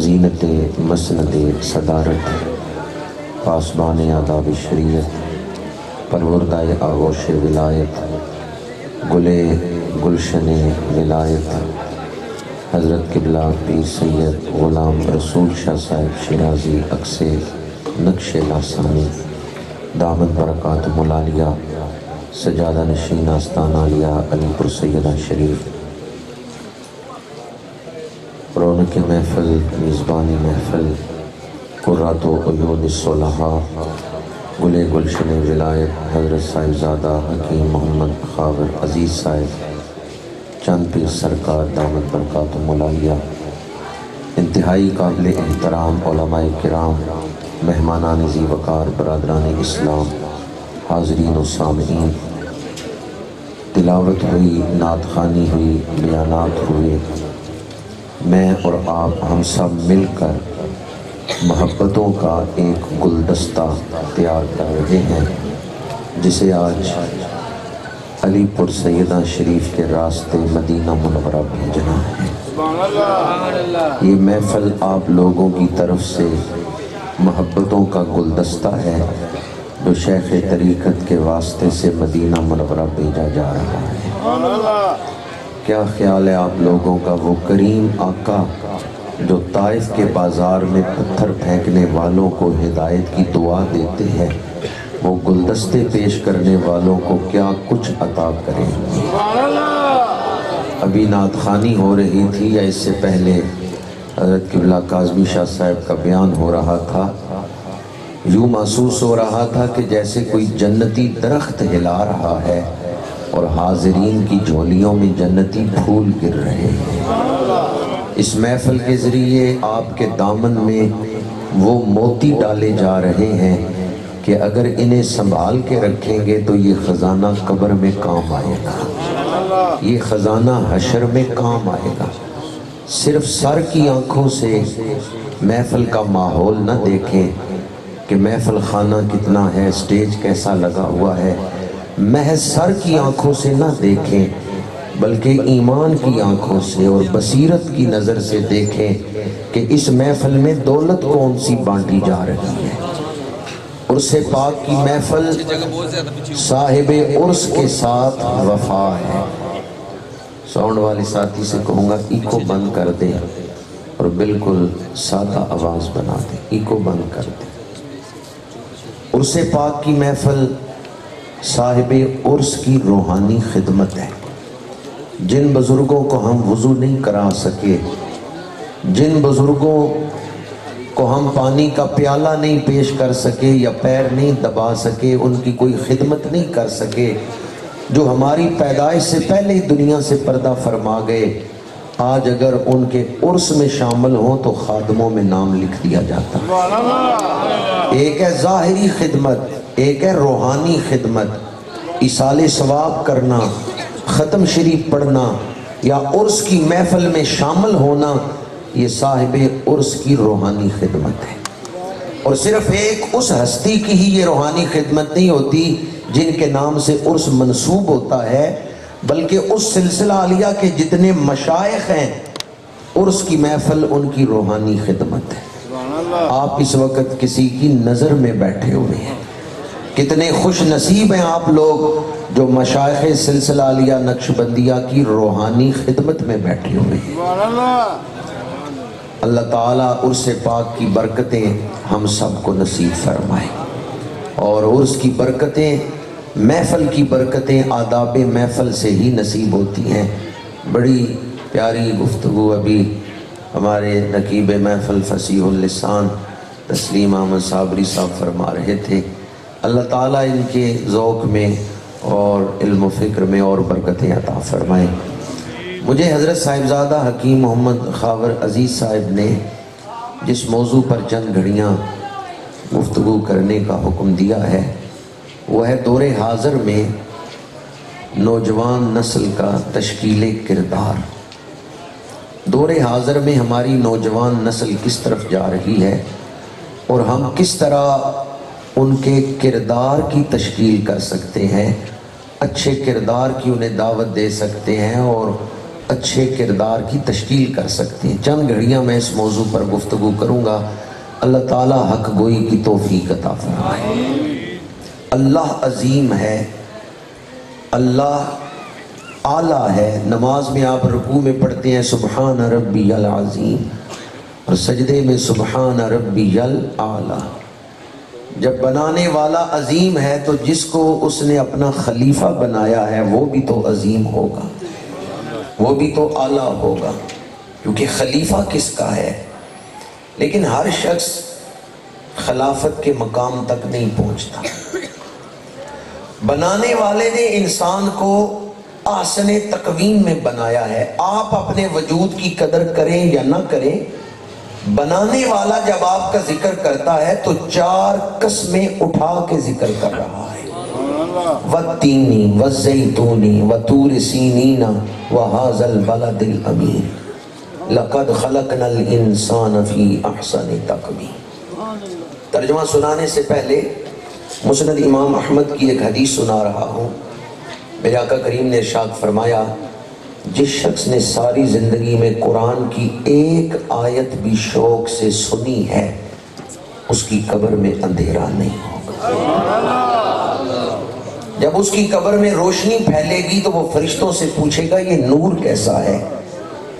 زینت مسند صدارت پاسبان آداب شریعت پروردہ آغوش ولایت گلے گلشن ولایت حضرت قبلہ پیر سید غلام رسول شاہ صاحب شیرازی اکسے نقش لاسانی دامت برکات ملالیہ سجادہ نشین آستان عالیہ علی پور سیدہ شریف رونق محفل میزبانی محفل قرۃ عیون الصلحاء گلے گلشن ولایت حضرت صاحبزادہ حکیم محمد خاور عزیز صاحب چند پیر سرکار دامت برکات ملالیہ انتہائی قابل احترام علماء کرام مہمانان ذی وقار برادران اسلام حاضرین و سامعین تلاوت ہوئی نعت خوانی ہوئی بیانات ہوئے میں اور آپ ہم سب مل کر محبتوں کا ایک گلدستہ تیار کر رہے ہیں جسے آج علی پور سیدہ شریف کے راستے مدینہ منورہ بھیجنا ہے۔ یہ محفل آپ لوگوں کی طرف سے محبتوں کا گلدستہ ہے جو شیخ طریقت کے واسطے سے مدینہ منورہ بھیجا جا رہا ہے۔ کیا خیال ہے آپ لوگوں کا وہ کریم آقا جو طائف کے بازار میں پتھر پھینکنے والوں کو ہدایت کی دعا دیتے ہیں وہ گلدستے پیش کرنے والوں کو کیا کچھ عطا کریں؟ ابھی نعت خوانی ہو رہی تھی یا اس سے پہلے حضرت قبلہ کاظمی شاہ صاحب کا بیان ہو رہا تھا، یوں محسوس ہو رہا تھا کہ جیسے کوئی جنتی درخت ہلا رہا ہے اور حاضرین کی جھولیوں میں جنتی پھول گر رہے ہیں۔ اس محفل کے ذریعے آپ کے دامن میں وہ موتی ڈالے جا رہے ہیں کہ اگر انہیں سنبھال کے رکھیں گے تو یہ خزانہ قبر میں کام آئے گا، یہ خزانہ حشر میں کام آئے گا۔ صرف سر کی آنکھوں سے محفل کا ماحول نہ دیکھیں کہ محفل خانہ کتنا ہے، اسٹیج کیسا لگا ہوا ہے، محض سر کی آنکھوں سے نہ دیکھیں بلکہ ایمان کی آنکھوں سے اور بصیرت کی نظر سے دیکھیں کہ اس محفل میں دولت کون سی بانٹی جا رہی ہے۔ عرس پاک کی محفل صاحب عرس کے ساتھ وفا ہے۔ ساؤنڈ والے ساتھی سے کہوں گا ایکو بند کر دیں اور بالکل سادہ آواز بنا دیں، ایکو بند کر دیں۔ عرس پاک کی محفل صاحب عرس کی روحانی خدمت ہے۔ جن بزرگوں کو ہم وضو نہیں کرا سکے، جن بزرگوں کو ہم پانی کا پیالہ نہیں پیش کر سکے یا پیر نہیں دبا سکے، ان کی کوئی خدمت نہیں کر سکے، جو ہماری پیدائش سے پہلے ہی دنیا سے پردہ فرما گئے، آج اگر ان کے عرس میں شامل ہوں تو خادموں میں نام لکھ دیا جاتا ہے۔ ایک ہے ظاہری خدمت، ایک ہے روحانی خدمت، ایصال ثواب کرنا، ختم شریف پڑھنا یا عرس کی محفل میں شامل ہونا، یہ صاحب عرس کی روحانی خدمت ہے۔ اور صرف ایک اس ہستی کی ہی یہ روحانی خدمت نہیں ہوتی جن کے نام سے عرس منسوب ہوتا ہے، بلکہ اس سلسلہ عالیہ کے جتنے مشائخ ہیں عرس کی محفل ان کی روحانی خدمت ہے۔ آپ اس وقت کسی کی نظر میں بیٹھے ہوئے ہیں، کتنے خوش نصیب ہیں آپ لوگ جو مشائخ سلسلہ عالیہ نقشبندیہ کی روحانی خدمت میں بیٹھے ہوئے ہیں۔ اللہ تعالیٰ عرس پاک کی برکتیں ہم سب کو نصیب فرمائے، اور عرس کی برکتیں، محفل کی برکتیں آداب محفل سے ہی نصیب ہوتی ہیں۔ بڑی پیاری گفتگو ابھی ہمارے نقیب محفل فصیح اللسان تسلیم احمد صابری صاحب فرما رہے تھے۔ اللہ تعالیٰ ان کے ذوق میں اور علم و فکر میں اور برکتیں عطا فرمائیں۔ مجھے حضرت صاحبزادہ حکیم محمد خاور عزیز صاحب نے جس موضوع پر چند گھڑیاں گفتگو کرنے کا حکم دیا ہے وہ ہے دور حاضر میں نوجوان نسل کا تشکیل کردار۔ دور حاضر میں ہماری نوجوان نسل کس طرف جا رہی ہے اور ہم کس طرح ان کے کردار کی تشکیل کر سکتے ہیں، اچھے کردار کی انہیں دعوت دے سکتے ہیں اور اچھے کردار کی تشکیل کر سکتے ہیں۔ چند گھڑیاں میں اس موضوع پر گفتگو کروں گا، اللہ تعالیٰ حق گوئی کی توفیق عطا فرمائے۔ اللہ عظیم ہے، اللہ اعلیٰ ہے۔ نماز میں آپ رکوع میں پڑھتے ہیں سبحان ربی العظیم، اور سجدے میں سبحان ربی الاعلیٰ۔ جب بنانے والا عظیم ہے تو جس کو اس نے اپنا خلیفہ بنایا ہے وہ بھی تو عظیم ہوگا، وہ بھی تو اعلیٰ ہوگا، کیونکہ خلیفہ کس کا ہے۔ لیکن ہر شخص خلافت کے مقام تک نہیں پہنچتا۔ بنانے والے نے انسان کو احسن تقویم میں بنایا ہے۔ آپ اپنے وجود کی قدر کریں یا نہ کریں، بنانے والا جب آپ کا ذکر کرتا ہے تو 4 قسمیں اٹھا کے ذکر کر رہا ہے۔ وَالتِّينِ وَالزَّيْتُونِ وَطُورِ سِينِينَ وَهَذَا الْبَلَدِ الْأَمِينِ لَقَدْ خَلَقْنَا الْإِنسَانَ فِي أَحْسَنِ تَقْوِيمٍ۔ ترجمہ سنانے سے پہلے مسند امام احمد کی ایک حدیث سنا رہا ہوں۔ میرے آقا کریم نے ارشاد فرمایا، جس شخص نے ساری زندگی میں قرآن کی ایک آیت بھی شوق سے سنی ہے اس کی قبر میں اندھیرا نہیں ہوگا۔ جب اس کی قبر میں روشنی پھیلے گی تو وہ فرشتوں سے پوچھے گا یہ نور کیسا ہے؟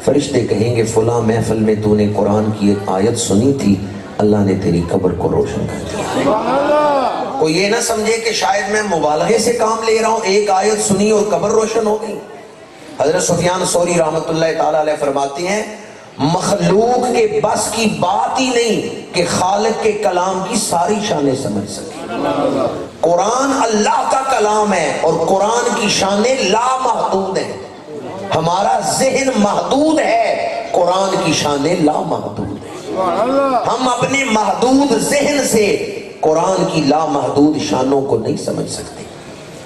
فرشتے کہیں گے فلاں محفل میں تو نے قرآن کی ایک آیت سنی تھی، اللہ نے تیری قبر کو روشن کر دیا۔ کوئی یہ نہ سمجھے کہ شاید میں مبالغے سے کام لے رہا ہوں، ایک آیت سنی اور قبر روشن ہو گئی۔ حضرت سفیان ثوری رحمۃ اللہ تعالیٰ علیہ فرماتے ہیں مخلوق کے بس کی بات ہی نہیں کہ خالق کے کلام کی ساری شانیں سمجھ سکے۔ قرآن اللہ کا کلام ہے اور قرآن کی شانیں لامحدود ہیں۔ ہمارا ذہن محدود ہے، قرآن کی شانیں لامحدود ہیں۔ ہم اپنے محدود ذہن سے قرآن کی لامحدود شانوں کو نہیں سمجھ سکتے۔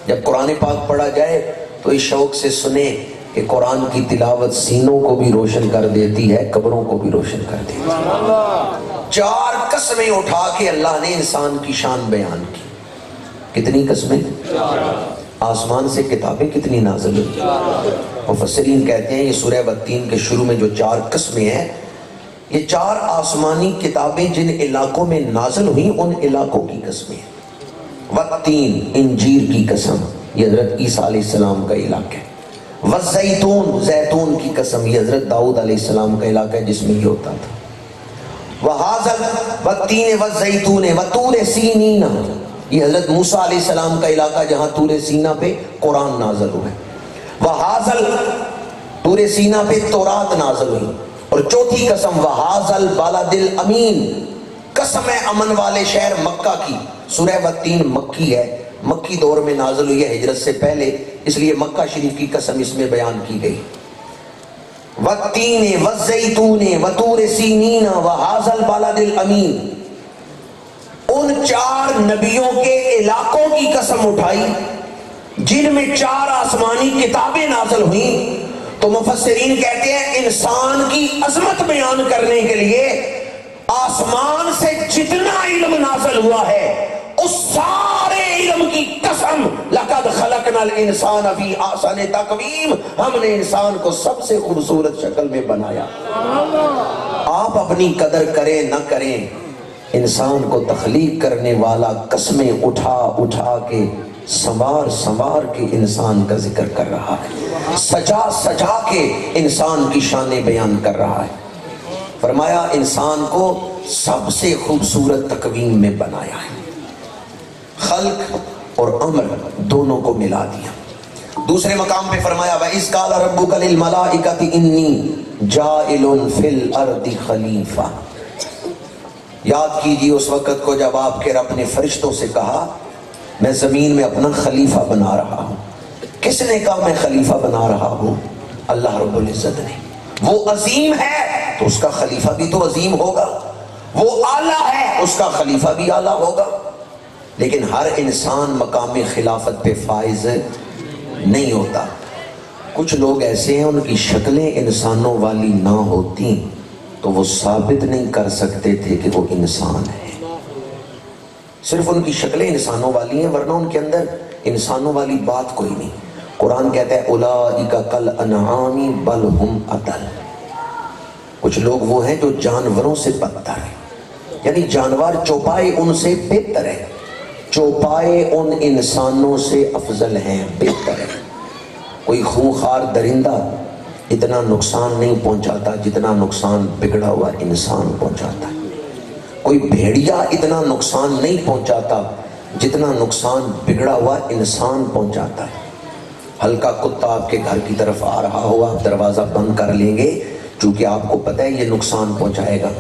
جب قرآن پاک پڑھا جائے تو اس شوق سے سنیں کہ قرآن کی تلاوت سینوں کو بھی روشن کر دیتی ہے، قبروں کو بھی روشن کر دیتی ہے۔ 4 قسمیں اٹھا کے اللہ نے انسان کی شان بیان کی۔ کتنی قسمیں؟ آسمان سے کتابیں کتنی نازل ہوئی؟ مفسرین کہتے ہیں یہ سورہ والتین کے شروع میں جو 4 قسمیں ہیں، یہ 4 آسمانی کتابیں جن علاقوں میں نازل ہوئیں ان علاقوں کی قسمیں ہیں۔ والتین، انجیر کی قسم، یہ حضرت عیسیٰ علیہ السلام کا علاقہ ہے۔ والزیتون، زیتون کی قسم، یہ حضرت داؤد علیہ السلام کا علاقہ ہے جس میں یہ ہوتا تھا۔ والتین والزیتون وطور سینین، یہ حضرت موسیٰ علیہ السلام کا علاقہ جہاں طور سینا پہ قرآن نازل ہوئے۔ طور سینا پہ تورات نازل ہوئی۔ اور چوتھی قسم وَهَذَا الْبَلَدِ الْأَمِينَ، قسم ہے امن والے شہر مکہ کی۔ سورہ والتین مکی ہے، مکی دور میں نازل ہوئی ہے ہجرت سے پہلے، اس لیے مکہ شریف کی قسم اس میں بیان کی گئی۔ وَالتِّينِ وَالزَّيْتُونِ وَطُورِ سِينِينَ وَهَذَا الْبَلَدِ الْأَمِينَ، ان 4 نبیوں کے علاقوں کی قسم اٹھائی جن میں 4 آسمانی کتابیں نازل ہوئیں۔ تو مفسرین کہتے ہیں انسان کی عظمت بیان کرنے کے لیے آسمان سے جتنا علم نازل ہوا ہے اس سارے علم کی قسم، لقد خلقنا الانسان فی احسن تقویم، ہم نے انسان کو سب سے خوبصورت شکل میں بنایا۔ آپ اپنی قدر کریں نہ کریں، انسان کو تخلیق کرنے والا قسمیں اٹھا اٹھا کے سنوار سنوار کے انسان کا ذکر کر رہا ہے، سجا سجا کے انسان کی شانیں بیان کر رہا ہے۔ فرمایا انسان کو سب سے خوبصورت تقویم میں بنایا ہے، خلق اور امر دونوں کو ملا دیا۔ دوسرے مقام پہ فرمایا وَإِذْ قَالَ رَبُّكَ لِلْمَلَائِكَةِ إِنِّي جَاعِلٌ فِي الْأَرْضِ خَلِيفَةً، یاد کیجئے اس وقت کو جب آپ کے رب نے فرشتوں سے کہا میں زمین میں اپنا خلیفہ بنا رہا ہوں۔ کس نے کہا میں خلیفہ بنا رہا ہوں؟ اللہ رب العزت نے۔ وہ عظیم ہے تو اس کا خلیفہ بھی تو عظیم ہوگا، وہ اعلیٰ ہے اس کا خلیفہ بھی اعلیٰ ہوگا۔ لیکن ہر انسان مقام خلافت پہ فائز نہیں ہوتا۔ کچھ لوگ ایسے ہیں ان کی شکلیں انسانوں والی نہ ہوتی تو وہ ثابت نہیں کر سکتے تھے کہ وہ انسان ہے، صرف ان کی شکلیں انسانوں والی ہیں ورنہ ان کے اندر انسانوں والی بات کوئی نہیں۔ قرآن کہتا ہے اولئک کالانعام بل ہم اضل، کچھ لوگ وہ ہیں جو جانوروں سے بدتر ہیں، یعنی جانور چوپائے ان سے بہتر ہے، چوپائے ان انسانوں سے افضل ہیں، بہتر ہے۔ کوئی خونخوار درندہ اتنا نقصان نہیں پہنچاتا جتنا نقصان بگڑا ہوا انسان پہنچاتا ہے، کوئی بھیڑیا اتنا نقصان نہیں پہنچاتا جتنا نقصان بگڑا ہوا انسان پہنچاتا ہے۔ ہلکا کتا آپ کے گھر کی طرف آ رہا ہو، آپ دروازہ بند کر لیں گے چونکہ آپ کو پتہ ہے یہ نقصان پہنچائے گا،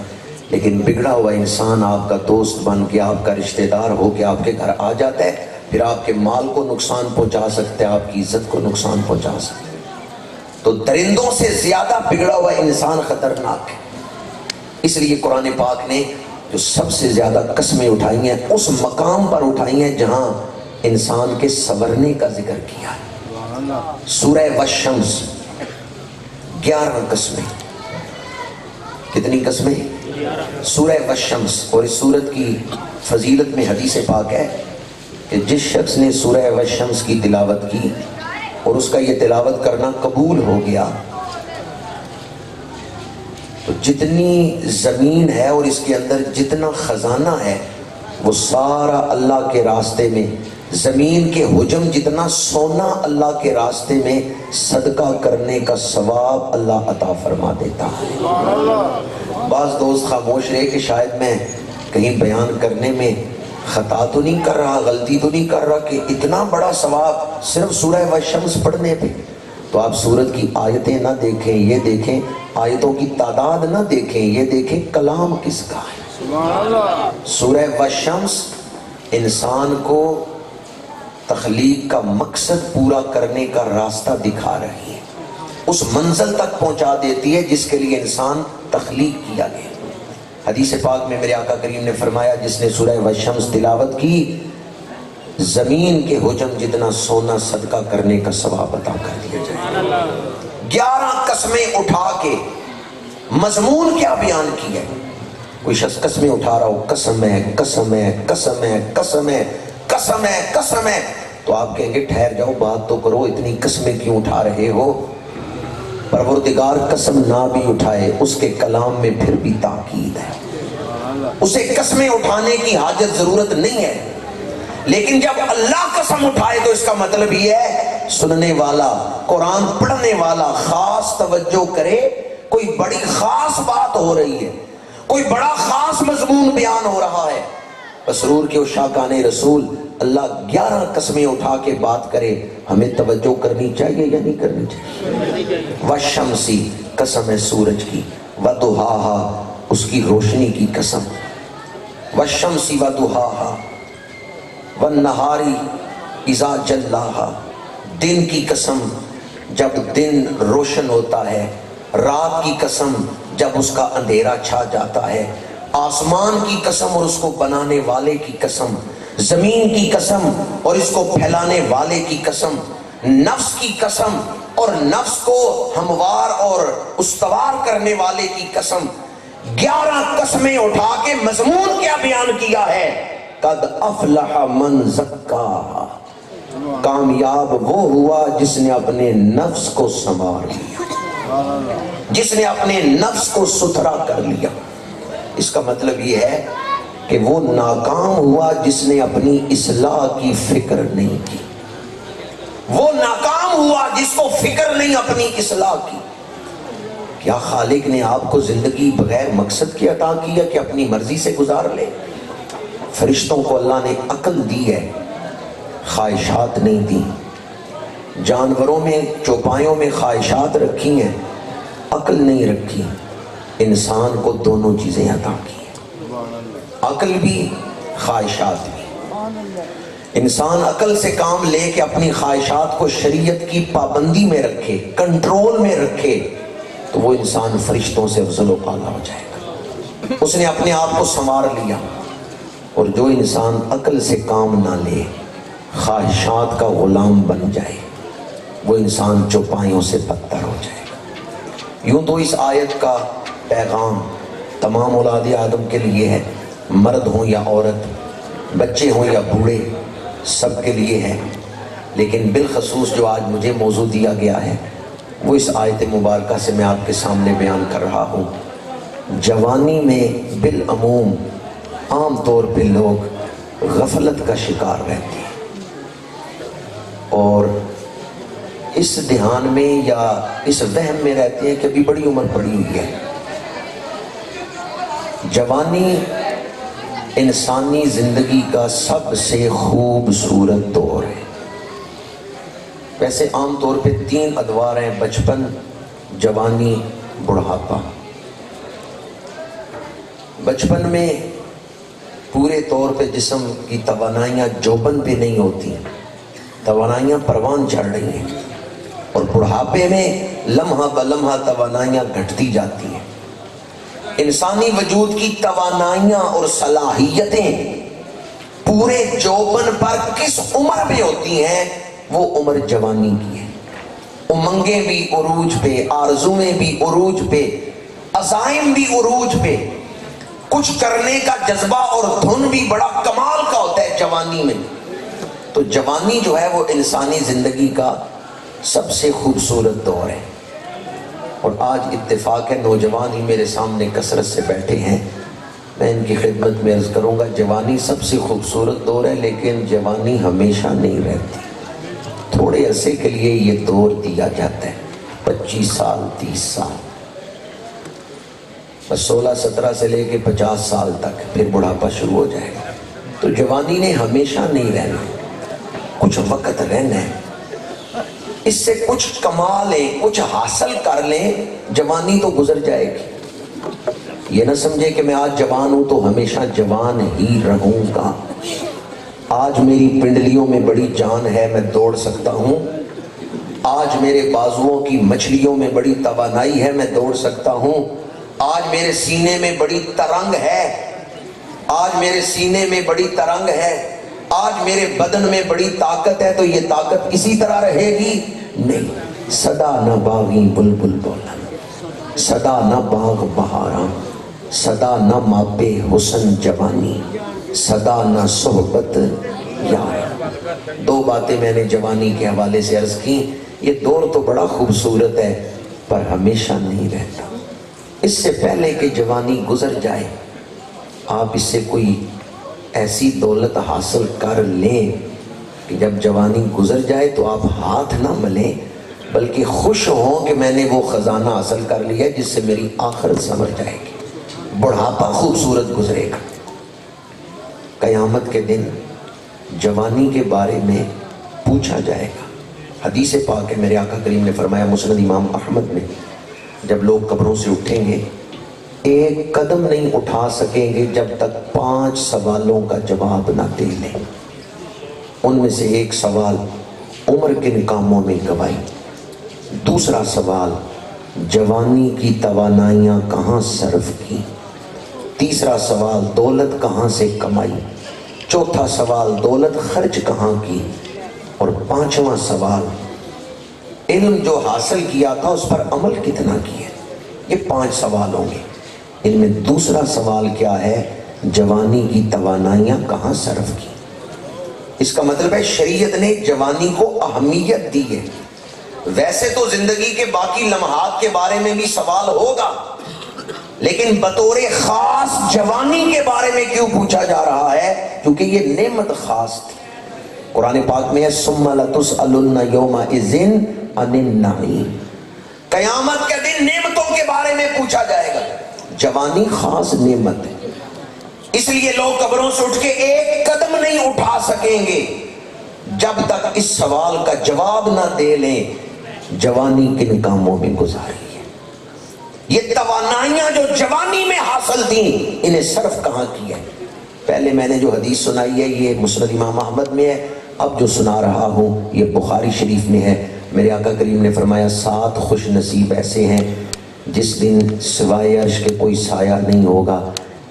لیکن بگڑا ہوا انسان آپ کا دوست بن کے، آپ کا رشتہ دار ہو کے آپ کے گھر آ جاتا ہے، پھر آپ کے مال کو نقصان پہنچا سکتے ہیں، آپ کی عزت کو نقصان پہنچا سکتے ہیں۔ تو درندوں سے زیادہ بگڑا ہوا انسان خطرناک ہے۔ اس لیے قرآن پاک نے جو سب سے زیادہ قسمیں اٹھائی ہیں اس مقام پر اٹھائی ہیں جہاں انسان کے سنورنے کا ذکر کیا ہے۔ سورہ والشمس 11 قسمیں، کتنی قسمیں؟ سورہ والشمس۔ اور اس سورت کی فضیلت میں حدیث پاک ہے کہ جس شخص نے سورہ والشمس کی تلاوت کی اور اس کا یہ تلاوت کرنا قبول ہو گیا تو جتنی زمین ہے اور اس کے اندر جتنا خزانہ ہے وہ سارا اللہ کے راستے میں، زمین کے حجم جتنا سونا اللہ کے راستے میں صدقہ کرنے کا ثواب اللہ عطا فرما دیتا ہے۔ بعض دوست خاموش رہے کہ شاید میں کہیں بیان کرنے میں خطا تو نہیں کر رہا، غلطی تو نہیں کر رہا کہ اتنا بڑا ثواب صرف سورہ والشمس پڑھنے پہ۔ تو آپ سورت کی آیتیں نہ دیکھیں، یہ دیکھیں آیتوں کی تعداد نہ دیکھیں، یہ دیکھیں کلام کس کا ہے۔ سورہ والشمس انسان کو تخلیق کا مقصد پورا کرنے کا راستہ دکھا رہی ہے، اس منزل تک پہنچا دیتی ہے جس کے لیے انسان تخلیق کیا گیا۔ حدیث پاک میں میرے آقا کریم نے فرمایا جس نے سورہ والشمس تلاوت کی زمین کے حجم جتنا سونا صدقہ کرنے کا ثواب عطا کر دیا جائے۔ 11 قسمیں اٹھا کے مضمون کیا بیان کی ہے؟ کوئی شخص قسمیں اٹھا رہا ہو، قسم ہے قسم ہے قسم ہے قسم ہے قسم ہے قسم ہے، تو آپ کہیں گے ٹھہر جاؤ بات تو کرو، اتنی قسمیں کیوں اٹھا رہے ہو؟ پروردگار قسم نہ بھی اٹھائے اس کے کلام میں پھر بھی تاکید ہے، اسے قسمیں اٹھانے کی حاجت ضرورت نہیں ہے، لیکن جب اللہ قسم اٹھائے تو اس کا مطلب یہ ہے سننے والا، قرآن پڑھنے والا خاص توجہ کرے، کوئی بڑی خاص بات ہو رہی ہے، کوئی بڑا خاص مضمون بیان ہو رہا ہے۔ مسرور کے عشاقان رسول اللہ 11 قسمیں اٹھا کے بات کرے، ہمیں توجہ کرنی چاہیے یا نہیں کرنی چاہیے؟ والشمسی قسم ہے سورج کی، وضحاہا اس کی روشنی کی قسم، والشمسی وضحاہا والنہاری اذا جلاہا دن کی قسم جب دن روشن ہوتا ہے، رات کی قسم جب اس کا اندھیرا چھا جاتا ہے، آسمان کی قسم اور اس کو بنانے والے کی قسم، زمین کی قسم اور اس کو پھیلانے والے کی قسم، نفس کی قسم اور نفس کو ہموار اور استوار کرنے والے کی قسم۔ 11 قسمیں اٹھا کے مضمون کیا بیان کیا ہے؟ قد افلح من زکاہا، کامیاب وہ ہوا جس نے اپنے نفس کو سنوار لیا، جس نے اپنے نفس کو ستھرا کر لیا۔ اس کا مطلب یہ ہے کہ وہ ناکام ہوا جس نے اپنی اصلاح کی فکر نہیں کی، وہ ناکام ہوا جس کو فکر نہیں اپنی اصلاح کی۔ کیا خالق نے آپ کو زندگی بغیر مقصد کی عطا کی ہے کہ اپنی مرضی سے گزار لے؟ فرشتوں کو اللہ نے عقل دی ہے، خواہشات نہیں دی۔ جانوروں میں چوپایوں میں خواہشات رکھی ہیں، عقل نہیں رکھی۔ انسان کو دونوں چیزیں عطا کی ہیں، عقل بھی خواہشات بھی۔ انسان عقل سے کام لے کے اپنی خواہشات کو شریعت کی پابندی میں رکھے، کنٹرول میں رکھے، تو وہ انسان فرشتوں سے افضل و اعلیٰ ہو جائے گا، اس نے اپنے آپ کو سنوار لیا۔ اور جو انسان عقل سے کام نہ لے، خواہشات کا غلام بن جائے، وہ انسان چوپایوں سے بدتر ہو جائے گا۔ یوں تو اس آیت کا پیغام تمام اولاد آدم کے لیے ہے، مرد ہوں یا عورت، بچے ہوں یا بوڑھے، سب کے لیے ہے لیکن بالخصوص جو آج مجھے موضوع دیا گیا ہے وہ اس آیت مبارکہ سے میں آپ کے سامنے بیان کر رہا ہوں۔ جوانی میں بالعموم عام طور پہ لوگ غفلت کا شکار رہتے ہیں اور اس دھیان میں یا اس وہم میں رہتے ہیں کہ ابھی بڑی عمر پڑی ہوئی ہے۔ جوانی انسانی زندگی کا سب سے خوبصورت دور ہے۔ ویسے عام طور پہ 3 ادوار ہیں: بچپن، جوانی، بڑھاپا۔ بچپن میں پورے طور پہ جسم کی توانائیاں جوبن پہ نہیں ہوتی، توانائیاں پروان چڑھ رہی ہیں، اور بڑھاپے میں لمحہ بلمحہ توانائیاں گھٹتی جاتی ہیں۔ انسانی وجود کی توانائیاں اور صلاحیتیں پورے جوبن پر کس عمر پہ ہوتی ہیں؟ وہ عمر جوانی کی ہے۔ امنگیں بھی عروج پہ، آرزویں بھی عروج پہ، عزائم بھی عروج پہ، کچھ کرنے کا جذبہ اور دھن بھی بڑا کمال کا ہوتا ہے جوانی میں۔ تو جوانی جو ہے وہ انسانی زندگی کا سب سے خوبصورت دور ہے، اور آج اتفاق ہے نوجوان ہی میرے سامنے کثرت سے بیٹھے ہیں۔ میں ان کی خدمت میں عرض کروں گا جوانی سب سے خوبصورت دور ہے، لیکن جوانی ہمیشہ نہیں رہتی، تھوڑے عرصے کے لیے یہ دور دیا جاتا ہے، 25 سال 30 سال، بس 16-17 سے لے کے 50 سال تک، پھر بڑھاپا شروع ہو جائے گا۔ تو جوانی نے ہمیشہ نہیں رہنا، کچھ وقت رہنا ہے، اس سے کچھ کما لیں، کچھ حاصل کر لیں، جوانی تو گزر جائے گی۔ یہ نہ سمجھے کہ میں آج جوان ہوں تو ہمیشہ جوان ہی رہوں گا۔ آج میری پنڈلیوں میں بڑی جان ہے، میں دوڑ سکتا ہوں۔ آج میرے بازوؤں کی مچھلیوں میں بڑی توانائی ہے، میں دوڑ سکتا ہوں۔ آج میرے سینے میں بڑی ترنگ ہے، آج میرے سینے میں بڑی ترنگ ہے، آج میرے بدن میں بڑی طاقت ہے، تو یہ طاقت اسی طرح رہے گی؟ نہیں۔ صدا نہ باغی بلبل بولن، صدا نہ باغ بہاراں، صدا نہ ماپے حسن جوانی، صدا نہ صحبت یار۔ 2 باتیں میں نے جوانی کے حوالے سے عرض کی۔ یہ دور تو بڑا خوبصورت ہے پر ہمیشہ نہیں رہتا۔ اس سے پہلے کہ جوانی گزر جائے آپ اس سے کوئی ایسی دولت حاصل کر لیں کہ جب جوانی گزر جائے تو آپ ہاتھ نہ ملیں، بلکہ خوش ہوں کہ میں نے وہ خزانہ حاصل کر لیا جس سے میری آخرت سنور جائے گی۔ بڑھاپا خوبصورت گزرے گا۔ قیامت کے دن جوانی کے بارے میں پوچھا جائے گا۔ حدیث پاک ہے، میرے آقا کریم نے فرمایا مسند امام احمد میں، جب لوگ قبروں سے اٹھیں گے ایک قدم نہیں اٹھا سکیں گے جب تک 5 سوالوں کا جواب نہ دے لیں۔ ان میں سے ایک سوال عمر کن کاموں میں گوائی، دوسرا سوال جوانی کی توانائیاں کہاں صرف کی، تیسرا سوال دولت کہاں سے کمائی، چوتھا سوال دولت خرچ کہاں کی، اور 5واں سوال علم جو حاصل کیا تھا اس پر عمل کتنا کیا۔ یہ 5 سوال ہوں گے۔ ان میں دوسرا سوال کیا ہے؟ جوانی کی توانائیاں کہاں صرف کی۔ اس کا مطلب ہے شریعت نے جوانی کو اہمیت دی ہے۔ ویسے تو زندگی کے باقی لمحات کے بارے میں بھی سوال ہوگا، لیکن بطور خاص جوانی کے بارے میں کیوں پوچھا جا رہا ہے؟ کیونکہ یہ نعمت خاص تھی۔ قرآن پاک میں ہے ثم لتسألن یومئذ عن النعیم، قیامت کے دن نعمتوں کے بارے میں پوچھا جائے گا۔ جوانی خاص نعمت ہے، اس لیے لوگ قبروں سے اٹھ کے ایک قدم نہیں اٹھا سکیں گے جب تک اس سوال کا جواب نہ دے لیں جوانی کن کاموں میں گزاری ہے۔ یہ توانائیاں جو جوانی میں حاصل تھیں انہیں صرف کہاں کیا ہے؟ پہلے میں نے جو حدیث سنائی ہے یہ مسند امام احمد میں ہے، اب جو سنا رہا ہوں یہ بخاری شریف میں ہے۔ میرے آقا کریم نے فرمایا 7 خوش نصیب ایسے ہیں جس دن سوائے عرش کے کوئی سایہ نہیں ہوگا،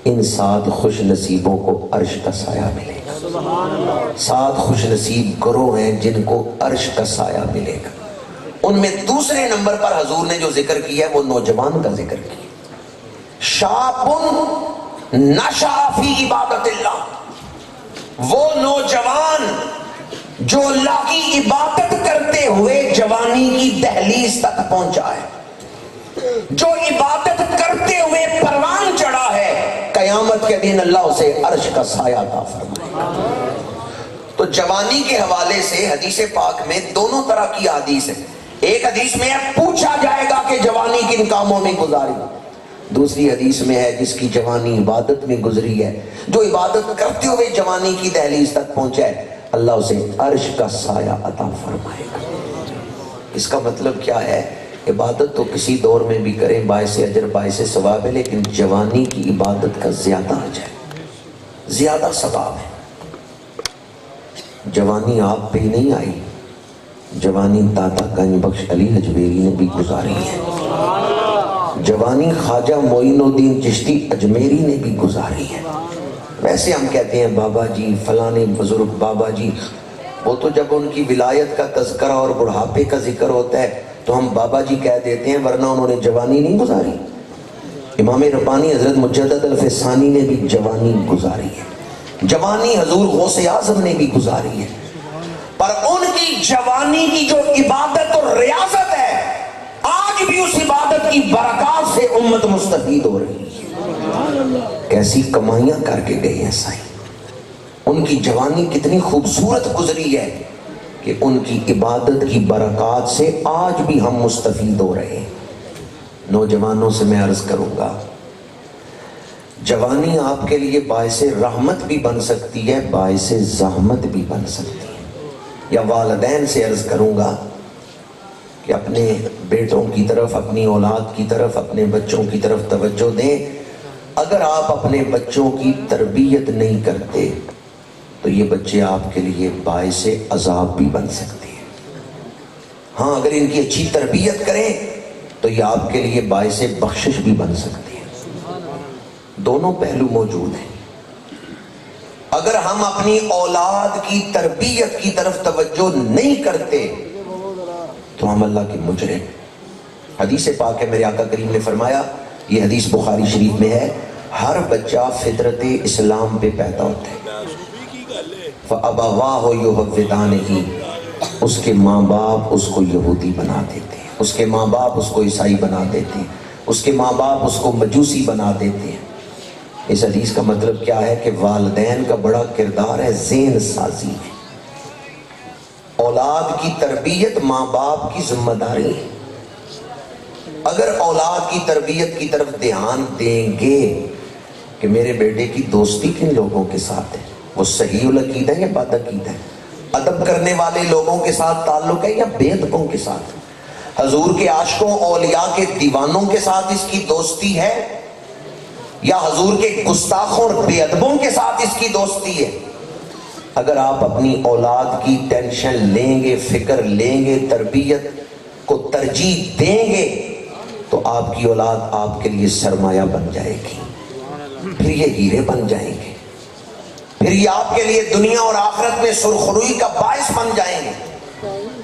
ان 7 خوش نصیبوں کو عرش کا سایہ ملے گا۔ 7 خوش نصیب گروہ ہیں جن کو عرش کا سایہ ملے گا۔ ان میں دوسرے نمبر پر حضور نے جو ذکر کیا ہے وہ نوجوان کا ذکر کیا، شاب نشأ فی عبادت اللہ، وہ نوجوان جو اللہ کی عبادت کرتے ہوئے جوانی کی دہلیز تک پہنچا ہے، جو عبادت کرتے ہوئے پروان چڑھا ہے، قیامت کے دن اللہ اسے عرش کا سایہ عطا فرمائے گا۔ تو جوانی کے حوالے سے حدیث پاک میں دونوں طرح کی حدیث ہے۔ ایک حدیث میں پوچھا جائے گا کہ جوانی کن کاموں میں گزاری، دوسری حدیث میں ہے جس کی جوانی عبادت میں گزری ہے، جو عبادت کرتے ہوئے جوانی کی دہلیز تک پہنچا ہے، اللہ اسے عرش کا سایہ عطا فرمائے گا۔ اس کا مطلب کیا ہے؟ عبادت تو کسی دور میں بھی کریں باعث اجر باعث ثواب ہے، لیکن جوانی کی عبادت کا زیادہ اجر ہے، زیادہ ثواب ہے۔ جوانی آپ پہ نہیں آئی، جوانی داتا گنج بخش علی حجویری نے بھی گزاری ہے، جوانی خواجہ معین الدین چشتی اجمیری نے بھی گزاری ہے۔ ویسے ہم کہتے ہیں بابا جی فلانے بزرگ بابا جی، وہ تو جب ان کی ولایت کا تذکرہ اور بڑھاپے کا ذکر ہوتا ہے تو ہم بابا جی کہہ دیتے ہیں، ورنہ انہوں نے جوانی نہیں گزاری۔ امام ربانی حضرت مجدد الفسانی نے بھی جوانی گزاری ہے، جوانی حضور غوث اعظم نے بھی گزاری ہے، پر ان کی جوانی کی جو عبادت اور ریاضت ہے آج بھی اس عبادت کی برکات سے امت مستفید ہو رہی ہے۔ کیسی کمائیاں کر کے گئے ہیں سائیں، ان کی جوانی کتنی خوبصورت گزری ہے کہ ان کی عبادت کی برکات سے آج بھی ہم مستفید ہو رہے ہیں۔ نوجوانوں سے میں عرض کروں گا، جوانی آپ کے لیے باعث رحمت بھی بن سکتی ہے، باعث زحمت بھی بن سکتی ہے۔ یا والدین سے عرض کروں گا کہ اپنے بیٹوں کی طرف، اپنی اولاد کی طرف، اپنے بچوں کی طرف توجہ دیں۔ اگر آپ اپنے بچوں کی تربیت نہیں کرتے تو یہ بچے آپ کے لیے باعث عذاب بھی بن سکتے ہیں۔ ہاں، اگر ان کی اچھی تربیت کریں تو یہ آپ کے لیے باعث بخشش بھی بن سکتے ہیں۔ دونوں پہلو موجود ہیں۔ اگر ہم اپنی اولاد کی تربیت کی طرف توجہ نہیں کرتے تو ہم اللہ کے مجرم۔ حدیث پاک ہے، میرے آقا کریم نے فرمایا، یہ حدیث بخاری شریف میں ہے، ہر بچہ فطرت اسلام پہ پیدا ہوتا ہے، فَأَبَوَاهُ يُحَوِّدَانِهِ، اس کے ماں باپ اس کو یہودی بنا دیتے ہیں، اس کے ماں باپ اس کو عیسائی بنا دیتے ہیں، اس کے ماں باپ اس کو مجوسی بنا دیتے ہیں۔ اس حدیث کا مطلب کیا ہے کہ والدین کا بڑا کردار ہے ذہن سازی میں۔ اولاد کی تربیت ماں باپ کی ذمہ داری ہے۔ اگر اولاد کی تربیت کی طرف دھیان دیں گے کہ میرے بیٹے کی دوستی کن لوگوں کے ساتھ ہے، وہ صحیح العقیدہ ہے یا بد عقیدہ ہے، ادب کرنے والے لوگوں کے ساتھ تعلق ہے یا بے ادبوں کے ساتھ، حضور کے عاشقوں اولیاء کے دیوانوں کے ساتھ اس کی دوستی ہے یا حضور کے گستاخوں اور بے ادبوں کے ساتھ اس کی دوستی ہے۔ اگر آپ اپنی اولاد کی ٹینشن لیں گے، فکر لیں گے، تربیت کو ترجیح دیں گے تو آپ کی اولاد آپ کے لیے سرمایہ بن جائے گی، پھر یہ ہیرے بن جائیں گے، پھر یہ آپ کے لیے دنیا اور آخرت میں سرخروئی کا باعث بن جائیں گے۔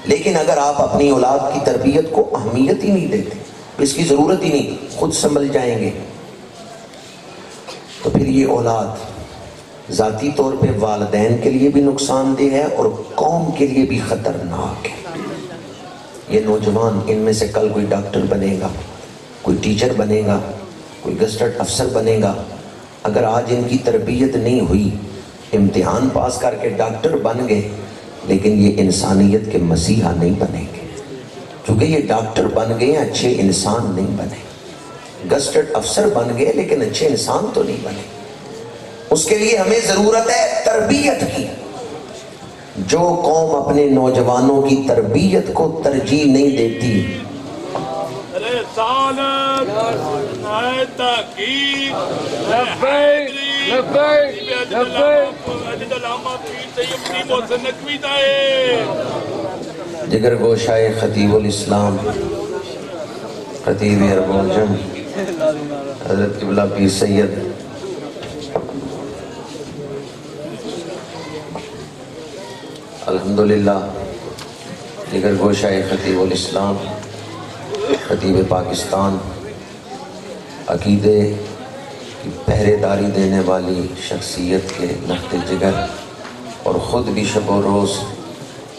لیکن اگر آپ اپنی اولاد کی تربیت کو اہمیت ہی نہیں دیتے، اس کی ضرورت ہی نہیں، خود سنبھل جائیں گے، تو پھر یہ اولاد ذاتی طور پہ والدین کے لیے بھی نقصان دہ ہے اور قوم کے لیے بھی خطرناک ہے۔ یہ نوجوان، ان میں سے کل کوئی ڈاکٹر بنے گا، کوئی ٹیچر بنے گا، کوئی گزٹڈ افسر بنے گا، اگر آج ان کی تربیت نہیں ہوئی، امتحان پاس کر کے ڈاکٹر بن گئے لیکن یہ انسانیت کے مسیحا نہیں بنیں گے، چونکہ یہ ڈاکٹر بن گئے اچھے انسان نہیں بنے، گزٹڈ افسر بن گئے لیکن اچھے انسان تو نہیں بنے۔ اس کے لیے ہمیں ضرورت ہے تربیت کی۔ جو قوم اپنے نوجوانوں کی تربیت کو ترجیح نہیں دیتی، جگر گوشائے خطیب الاسلام خطیب عرب الجم حضرت قبلہ پیر سید الحمدللہ، جگر گوشائے خطیب الاسلام خطیب پاکستان، عقیدے کی پہرے داری دینے والی شخصیت کے نقطِ جگر، اور خود بھی شب و روز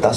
10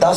10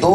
2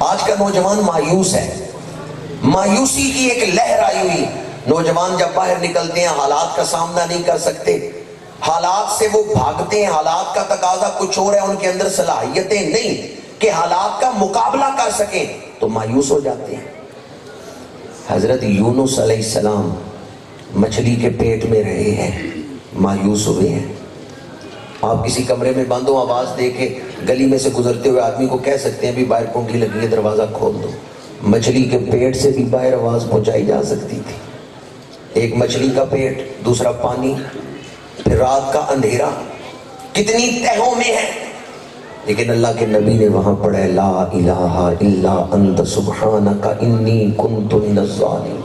آج کا نوجوان مایوس ہے، مایوسی کی ایک لہر آئی ہوئی. نوجوان جب باہر نکلتے ہیں حالات کا سامنا نہیں کر سکتے، حالات سے وہ بھاگتے ہیں، حالات کا تقاضا کچھ اور ہے، ان کے اندر صلاحیتیں نہیں کہ حالات کا مقابلہ کر سکیں، تو مایوس ہو جاتے ہیں. حضرت یونس علیہ السلام مچھلی کے پیٹ میں رہے ہیں، مایوس ہوئے ہیں. آپ کسی کمرے میں بند ہو، آواز دے کے گلی میں سے گزرتے ہوئے آدمی کو کہہ سکتے ہیں بھی باہر کنڈی لگی ہے دروازہ کھول دو. مچھلی کے پیٹ سے بھی باہر آواز پہنچائی جا سکتی تھی. ایک مچھلی کا پیٹ، دوسرا پانی، پھر رات کا اندھیرا، کتنی تہوں میں ہے. لیکن اللہ کے نبی نے وہاں پڑھا لا الہ الا انت سبحانک انی کنت من الظالمین.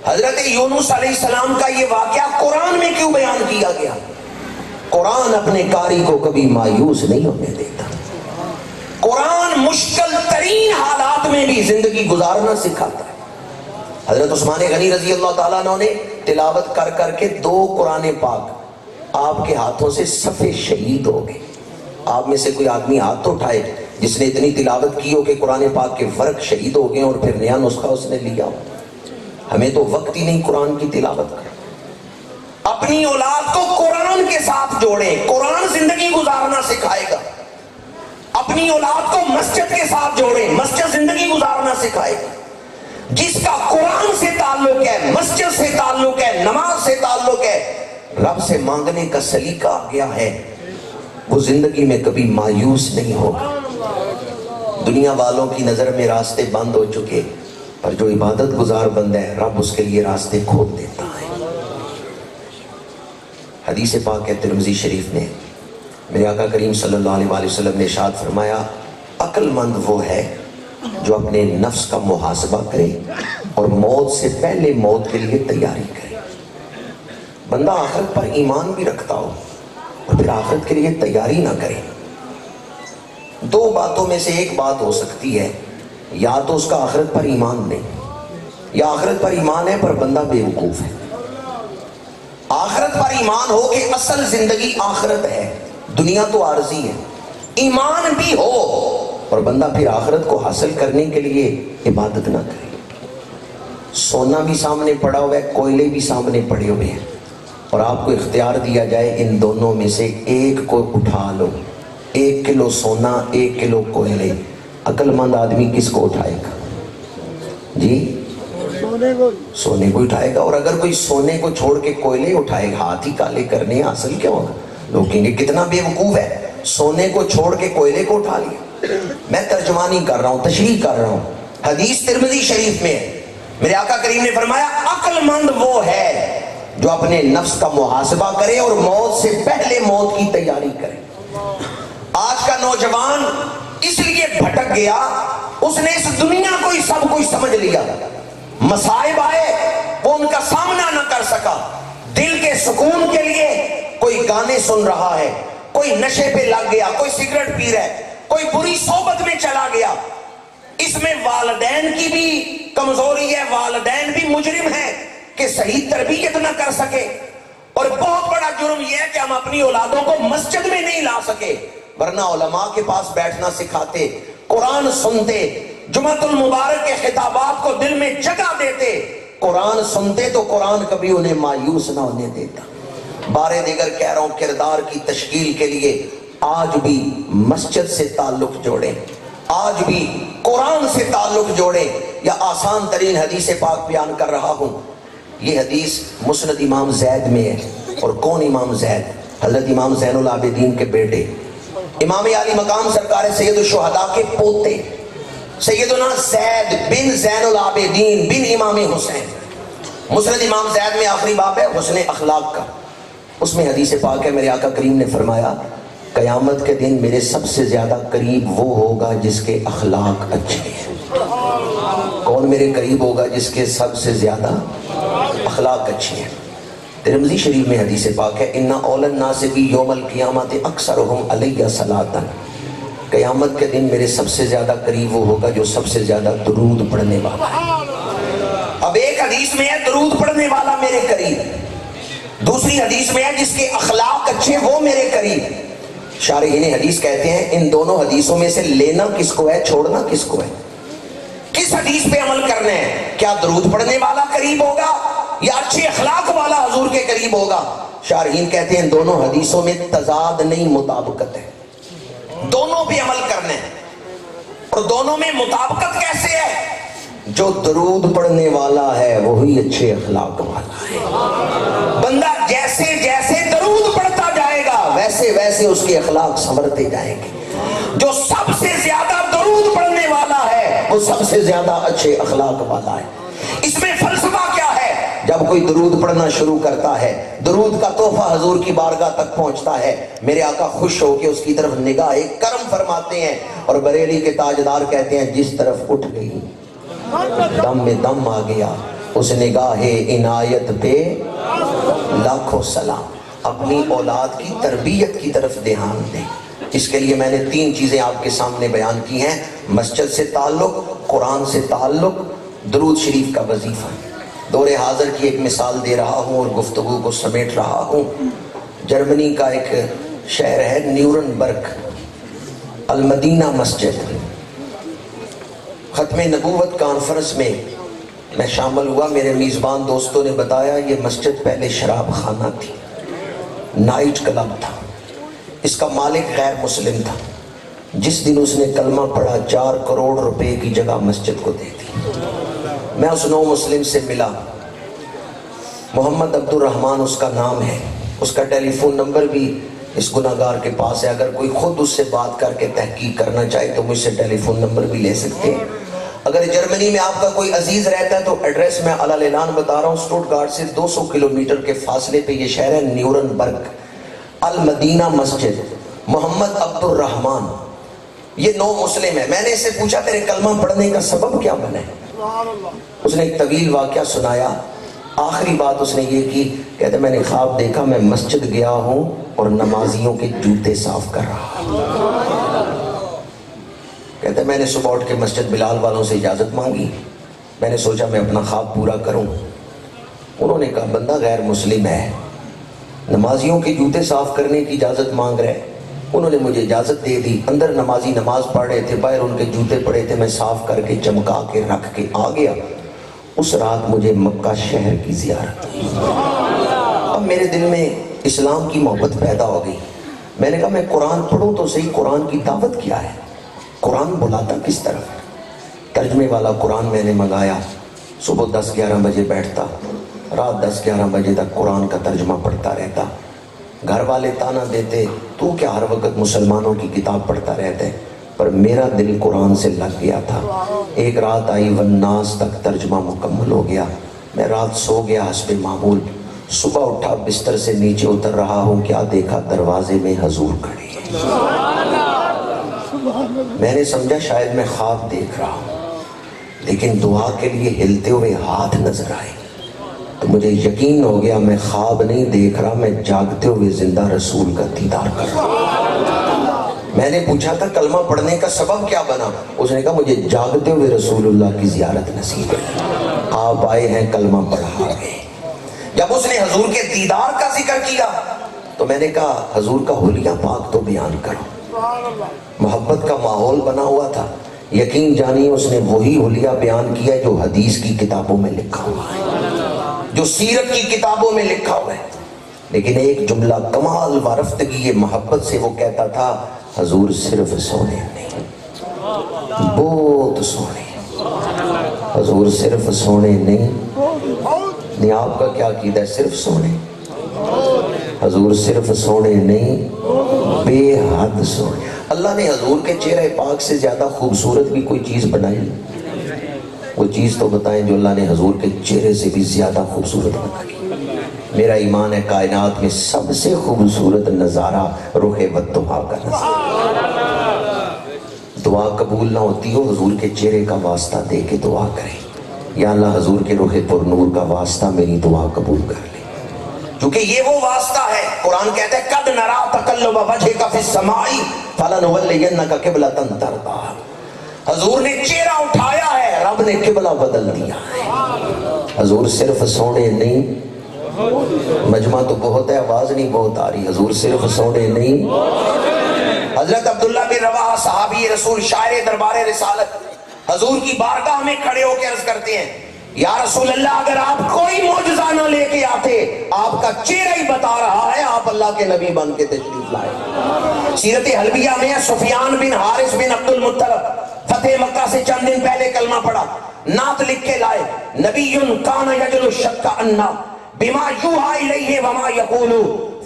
حضرت یونس علیہ السلام کا یہ واقعہ قرآن میں کیوں بیان کیا گیا؟ قرآن اپنے قاری کو کبھی مایوس نہیں ہونے دیتا. قرآن مشکل ترین حالات میں بھی زندگی گزارنا سکھاتا ہے. حضرت عثمان غنی رضی اللہ تعالیٰ عنہ نے تلاوت کر کر کے 2 قرآن پاک آپ کے ہاتھوں سے صفے شہید ہو گئے. آپ میں سے کوئی آدمی ہاتھ تو اٹھائے جس نے اتنی تلاوت کی ہو کہ قرآن پاک کے ورق شہید ہو گئے اور پھر نیا نسخہ اس نے لیا ہو. ہمیں تو وقت ہی نہیں قرآن کی تلاوت کا. اپنی اولاد کو قرآن کے ساتھ جوڑیں، قرآن زندگی گزارنا سکھائے گا. اپنی اولاد کو مسجد کے ساتھ جوڑیں، مسجد زندگی گزارنا سکھائے گا. جس کا قرآن سے تعلق ہے، مسجد سے تعلق ہے، نماز سے تعلق ہے، رب سے مانگنے کا سلیقہ آ گیا ہے، وہ زندگی میں کبھی مایوس نہیں ہوگا. دنیا والوں کی نظر میں راستے بند ہو چکے، پر جو عبادت گزار بندہ ہے رب اس کے لیے راستے کھول دیتا ہے. حدیث پاک ہے ترمذی شریف میں، میرے آقا کریم صلی اللہ علیہ وآلہ وسلم نے ارشاد فرمایا عقل مند وہ ہے جو اپنے نفس کا محاسبہ کرے اور موت سے پہلے موت کے لیے تیاری کرے. بندہ آخرت پر ایمان بھی رکھتا ہو اور پھر آخرت کے لیے تیاری نہ کرے. 2 باتوں میں سے ایک بات ہو سکتی ہے، یا تو اس کا آخرت پر ایمان نہیں، یا آخرت پر ایمان ہے پر بندہ بے وقوف ہے. آخرت پر ایمان ہو کہ اصل زندگی آخرت ہے، دنیا تو عارضی ہے، ایمان بھی ہو اور بندہ پھر آخرت کو حاصل کرنے کے لیے عبادت نہ کرے. سونا بھی سامنے پڑا ہوا ہے، کوئلے بھی سامنے پڑے ہوئے ہیں، اور آپ کو اختیار دیا جائے ان دونوں میں سے ایک کو اٹھا لو، 1 کلو سونا 1 کلو کوئلے، عقل مند آدمی کس کو اٹھائے گا؟ جی سونے کو اٹھائے گا. اور اگر کوئی سونے کو چھوڑ کے کوئلے اٹھائے گا، ہاتھ ہی کالے کرنے حاصل کیا ہوگا؟ لوگ کہیں گے کتنا بے وقوف ہے، سونے کو چھوڑ کے کوئلے کو اٹھا لیا. میں ترجمانی کر رہا ہوں، تشریح کر رہا ہوں. حدیث ترمذی شریف میں میرے آقا کریم نے فرمایا عقل مند وہ ہے جو اپنے نفس کا محاسبہ کرے اور موت سے پہلے موت کی تیاری کرے. آج کا نوجوان اس لیے بھٹک گیا، اس نے اس دنیا کو ہی سب کچھ سمجھ لیا. مصائب آئے وہ ان کا سامنا نہ کر سکا. دل کے سکون کے لیے کوئی گانے سن رہا ہے، کوئی نشے پہ لگ گیا، کوئی سگریٹ پی رہا ہے، کوئی بری صحبت میں چلا گیا. اس میں والدین کی بھی کمزوری ہے، والدین بھی مجرم ہیں کہ صحیح تربیت نہ کر سکے. اور بہت بڑا جرم یہ ہے کہ ہم اپنی اولادوں کو مسجد میں نہیں لا سکے، ورنہ علماء کے پاس بیٹھنا سکھاتے، قرآن سنتے، جمعۃ المبارک کے خطابات کو دل میں جگہ دیتے، قرآن سنتے تو قرآن کبھی انہیں مایوس نہ ہونے دیتا. بارے دیگر کہہ رہا ہوں، کردار کی تشکیل کے لیے آج بھی مسجد سے تعلق جوڑیں، آج بھی قرآن سے تعلق جوڑیں. یا آسان ترین حدیث پاک بیان کر رہا ہوں. یہ حدیث مسند امام زید میں ہے. اور کون امام زید؟ حضرت امام زین العابدین کے بیٹے، امام علی مقام سرکار سید الشہداء کے پوتے، سیدنا زید بن زین العابدین بن امام حسین. مسند امام زید میں آخری باب ہے حسن اخلاق کا. اس میں حدیث پاک ہے، میرے آقا کریم نے فرمایا قیامت کے دن میرے سب سے زیادہ قریب وہ ہوگا جس کے اخلاق اچھے ہیں. کون میرے قریب ہوگا؟ جس کے سب سے زیادہ اخلاق اچھے ہیں. ترمذی شریف میں حدیث پاک ہے ان اول الناس بی یوم القیامت اکثرهم علی صلاۃ. قیامت کے دن میرے سب سے زیادہ قریب وہ ہوگا جو سب سے زیادہ درود پڑھنے والا ہے. اب ایک حدیث میں ہے درود پڑھنے والا میرے قریب، دوسری حدیث میں ہے جس کے اخلاق اچھے وہ میرے قریب. شارحین حدیث کہتے ہیں ان دونوں حدیثوں میں سے لینا کس کو ہے، چھوڑنا کس کو ہے؟ کس حدیث پہ عمل کرنا ہے؟ کیا درود پڑھنے والا قریب ہوگا یا اچھے اخلاق والا حضور کے قریب ہوگا؟ شارحین کہتے ہیں دونوں حدیثوں میں تضاد نہیں، مطابقت ہے، دونوں پہ عمل کرنا ہے۔ اور دونوں میں مطابقت کیسے ہے؟ جو درود پڑھنے والا ہے وہی اچھے اخلاق والا ہے۔ بندہ جیسے جیسے درود پڑھتا جائے گا ویسے ویسے اس کے اخلاق سنورتے جائیں گے۔ جو سب سے زیادہ درود پڑھنے والا ہے وہ سب سے زیادہ اچھے اخلاق والا ہے۔ اس میں فلسفہ کیا ہے؟ جب کوئی درود پڑھنا شروع کرتا ہے، درود کا تحفہ حضور کی بارگاہ تک پہنچتا ہے، میرے آقا خوش ہو کے اس کی طرف نگاہ کرم فرماتے ہیں، اور بریلی کے تاجدار کہتے ہیں جس طرف اٹھ گئی دم میں دم آ گیا، اس نگاہ عنایت پہ لاکھوں سلام۔ اپنی اولاد کی تربیت کی طرف دھیان دیں۔ اس کے لیے میں نے 3 چیزیں آپ کے سامنے بیان کی ہیں: مسجد سے تعلق، قرآن سے تعلق، درود شریف کا وظیفہ۔ دور حاضر کی ایک مثال دے رہا ہوں اور گفتگو کو سمیٹ رہا ہوں۔ جرمنی کا ایک شہر ہے نیورنبرگ، المدینہ مسجد۔ ختم نبوت کانفرنس میں میں شامل ہوا، میرے میزبان دوستوں نے بتایا یہ مسجد پہلے شراب خانہ تھی، نائٹ کلب تھا، اس کا مالک غیر مسلم تھا۔ جس دن اس نے کلمہ پڑھا 4 کروڑ روپے کی جگہ مسجد کو دے دی۔ میں اس نو مسلم سے ملا، محمد عبد الرحمن اس کا نام ہے، اس کا ٹیلی فون نمبر بھی اس گناہگار کے پاس ہے، اگر کوئی خود اس سے بات کر کے تحقیق کرنا چاہے تو مجھ سے ٹیلی فون نمبر بھی لے سکتے ہیں۔ اگر جرمنی میں آپ کا کوئی عزیز رہتا ہے تو ایڈریس میں علی اعلان بتا رہا ہوں، اسٹوٹگارٹ سے 200 کلومیٹر کے فاصلے پہ یہ شہر ہے نیورنبرگ، المدینہ مسجد۔ محمد عبد الرحمن یہ نو مسلم ہے۔ میں نے اس سے پوچھا تیرے کلمہ پڑھنے کا سبب کیا بنا ہے؟ اس نے ایک طویل واقعہ سنایا، آخری بات اس نے یہ کی، کہتے میں نے خواب دیکھا میں مسجد گیا ہوں اور نمازیوں کے جوتے صاف کر رہا ہوں۔ کہتے میں نے صبح اٹھ کے مسجد بلال والوں سے اجازت مانگی، میں نے سوچا میں اپنا خواب پورا کروں۔ انہوں نے کہا بندہ غیر مسلم ہے، نمازیوں کے جوتے صاف کرنے کی اجازت مانگ رہے۔ انہوں نے مجھے اجازت دے دی، اندر نمازی نماز پڑھ رہے تھے، باہر ان کے جوتے پڑے تھے، میں صاف کر کے چمکا کے رکھ کے آ گیا۔ اس رات مجھے مکہ شہر کی زیارت ہوئی۔ اب میرے دل میں اسلام کی محبت پیدا ہو گئی۔ میں نے کہا میں قرآن پڑھوں تو صحیح، قرآن کی دعوت کیا ہے، قرآن بلاتا کس طرف؟ ترجمے والا قرآن میں نے منگایا، صبح 10-11 بجے بیٹھتا، رات 10-11 بجے تک قرآن کا ترجمہ پڑھتا رہتا۔ گھر والے تانا دیتے تو کیا ہر وقت مسلمانوں کی کتاب پڑھتا رہتا ہے، پر میرا دل قرآن سے لگ گیا تھا۔ ایک رات آئی والناس تک ترجمہ مکمل ہو گیا، میں رات سو گیا حسب معمول۔ صبح اٹھا بستر سے نیچے اتر رہا ہوں، کیا دیکھا دروازے میں حضور کھڑے ہیں۔ میں نے سمجھا شاید میں خواب دیکھ رہا ہوں، لیکن دعا کے لیے ہلتے ہوئے ہاتھ نظر آئے تو مجھے یقین ہو گیا میں خواب نہیں دیکھ رہا، میں جاگتے ہوئے زندہ رسول کا دیدار کر رہا ہوں۔ میں نے پوچھا تھا کلمہ پڑھنے کا سبب کیا بنا؟ اس نے کہا مجھے جاگتے ہوئے رسول اللہ کی زیارت نصیب ہے، آپ آئے ہیں کلمہ پڑھا گئے۔ جب اس نے حضور کے دیدار کا ذکر کیا تو میں نے کہا حضور کا حلیہ پاک تو بیان کرو۔ محبت کا ماحول بنا ہوا تھا، یقین جانیے اس نے وہی حلیہ بیان کیا جو حدیث کی کتابوں میں لکھا ہوا ہے، جو سیرت کی کتابوں میں لکھا ہوا ہے۔ لیکن ایک جملہ کمال وارفتگی یہ محبت سے وہ کہتا تھا حضور صرف سونے نہیں، بہت سونے، حضور صرف سونے نہیں، آپ کا کیا عقیدہ ہے؟ صرف سونے؟ حضور صرف سونے نہیں، بے حد سونے۔ اللہ نے حضور کے چہرے پاک سے زیادہ خوبصورت بھی کوئی چیز بنائی؟ وہ چیز تو بتائیں جو اللہ نے حضور کے چہرے سے بھی زیادہ خوبصورت بنائی۔ میرا ایمان ہے کائنات میں سب سے خوبصورت نظارہ رخ والضحیٰ کا نظارہ۔ دعا قبول نہ ہوتی ہو حضور کے چہرے کا واسطہ دے کے دعا کریں، یا اللہ حضور کے رخ پر نور کا واسطہ میری دعا قبول کر لے، کیونکہ یہ وہ واسطہ ہے۔ قرآن کہتا ہے قد نرا تقلب وجهک فی السماء فلنولینک قبلۃ ترضاھا۔ حضور نے چہرہ اٹھایا ہے، رب نے قبلہ بدل دیا ہے۔ حضور صرف سونے نہیں، مجمع تو بہت ہے، آواز نہیں بہت آ رہی، حضور صرف سونے نہیں، حضرت عبداللہ بن رواحہ صحابی رسول شاعر دربار رسالت حضور کی بارگاہ میں کھڑے ہو کے عرض کرتے ہیں یا رسول اللہ اگر آپ کوئی معجزہ نہ لے کے آتے، آپ کا چہرہ ہی بتا رہا ہے آپ اللہ کے نبی بن کے تشریف لائے۔ سیرت حلبیہ میں سفیان بن حارث بن عبد المطلب فتح مکہ سے چند دن پہلے کلمہ پڑھا، نعت لکھ کے لائے، نبی کان یجل الشک انا بما یوحا الیہ وما یقول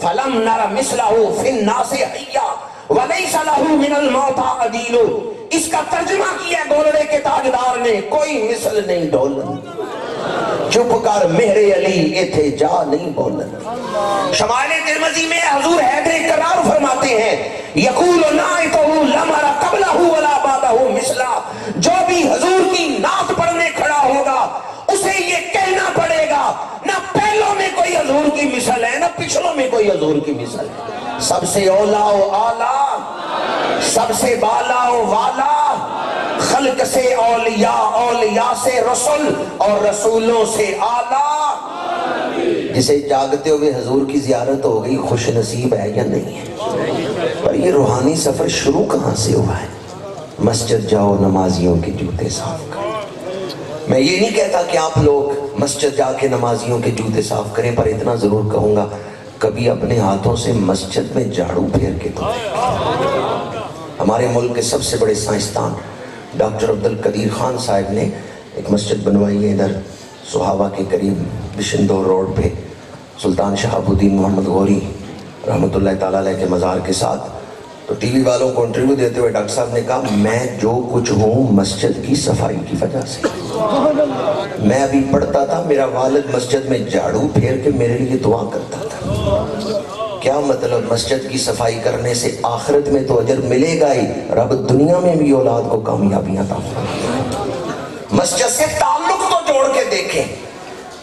فلم نر مثلہ فی الناس حیا ولیس لہ من الموت عدیل۔ اس کا ترجمہ کیا گولڑے کے تاجدار نے، کوئی مثل نہیں ڈولن، چپ کر مہر علی ایتھے جا نہیں بولن۔ شمائل ترمذی میں حضور حیدر کرار فرماتے ہیں یقول نائتہ لمر قبلہ ولا بعدہ مثلا، جو بھی حضور کی نعت پڑھنے کھڑا ہوگا اسے یہ کہنا پڑے گا نہ پہلوں میں کوئی حضور کی مثل ہے نہ پچھلوں میں کوئی حضور کی مثل ہے۔ سب سے اولا و اعلیٰ، سب سے بالا و والا، خلق سے اولیاء، اولیاء سے رسول اور رسولوں سے اعلیٰ۔ جسے جاگتے ہوئے حضور کی زیارت ہو گئی خوش نصیب ہے یا نہیں ہے؟ پر یہ روحانی سفر شروع کہاں سے ہوا ہے؟ مسجد جاؤ نمازیوں کے جوتے صاف کرو۔ میں یہ نہیں کہتا کہ آپ لوگ مسجد جا کے نمازیوں کے جوتے صاف کریں، پر اتنا ضرور کہوں گا کبھی اپنے ہاتھوں سے مسجد میں جھاڑو پھیر کے تو ہمارے ملک کے سب سے بڑے سائنسدان ڈاکٹر عبدالقدیر خان صاحب نے ایک مسجد بنوائی ہے ادھر سہاوا کے قریب بشندور روڈ پہ، سلطان شہاب الدین محمد غوری رحمۃ اللہ تعالیٰ علیہ کے مزار کے ساتھ۔ تو ٹی وی والوں کو انٹرویو دیتے ہوئے ڈاکٹر صاحب نے کہا میں جو کچھ ہوں مسجد کی صفائی کی وجہ سے، میں ابھی پڑھتا تھا میرا والد مسجد میں جھاڑو پھیر کے میرے لیے دعا کرتا تھا۔ کیا مطلب؟ مسجد کی صفائی کرنے سے آخرت میں تو اجر ملے گا ہی، رب دنیا میں بھی اولاد کو کامیابیاں عطا فرمائے۔ مسجد سے تعلق تو جوڑ کے دیکھیں،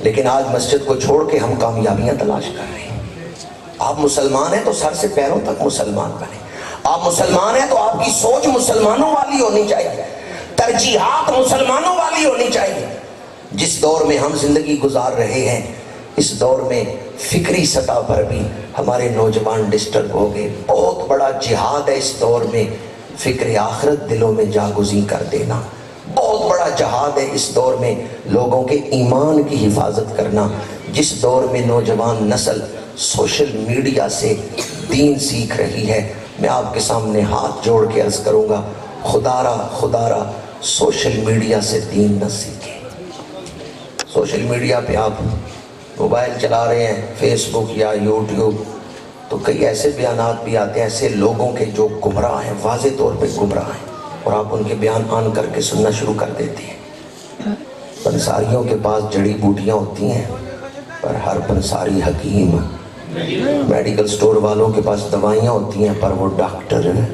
لیکن آج مسجد کو چھوڑ کے ہم کامیابیاں تلاش کر رہے ہیں۔ آپ مسلمان ہیں تو سر سے پیروں تک مسلمان بنیں، آپ مسلمان ہیں تو آپ کی سوچ مسلمانوں والی ہونی چاہیے، ترجیحات مسلمانوں والی ہونی چاہیے۔ جس دور میں ہم زندگی گزار رہے ہیں اس دور میں فکری سطح پر بھی ہمارے نوجوان ڈسٹرب ہو گئے۔ بہت بڑا جہاد ہے اس دور میں فکر آخرت دلوں میں جاگزیں کر دینا، بہت بڑا جہاد ہے اس دور میں لوگوں کے ایمان کی حفاظت کرنا۔ جس دور میں نوجوان نسل سوشل میڈیا سے دین سیکھ رہی ہے، میں آپ کے سامنے ہاتھ جوڑ کے عرض کروں گا خدا را سوشل میڈیا سے دین نہ سیکھیں۔ سوشل میڈیا پہ آپ موبائل چلا رہے ہیں، فیس بک یا یوٹیوب، تو کئی ایسے بیانات بھی آتے ہیں ایسے لوگوں کے جو گمراہ ہیں، واضح طور پہ گمراہ ہیں، اور آپ ان کے بیان آن کر کے سننا شروع کر دیتے ہیں۔ پنساریوں کے پاس جڑی بوٹیاں ہوتی ہیں پر ہر پنساری حکیم، میڈیکل سٹور والوں کے پاس دوائیاں ہوتی ہیں پر وہ ڈاکٹر ہیں۔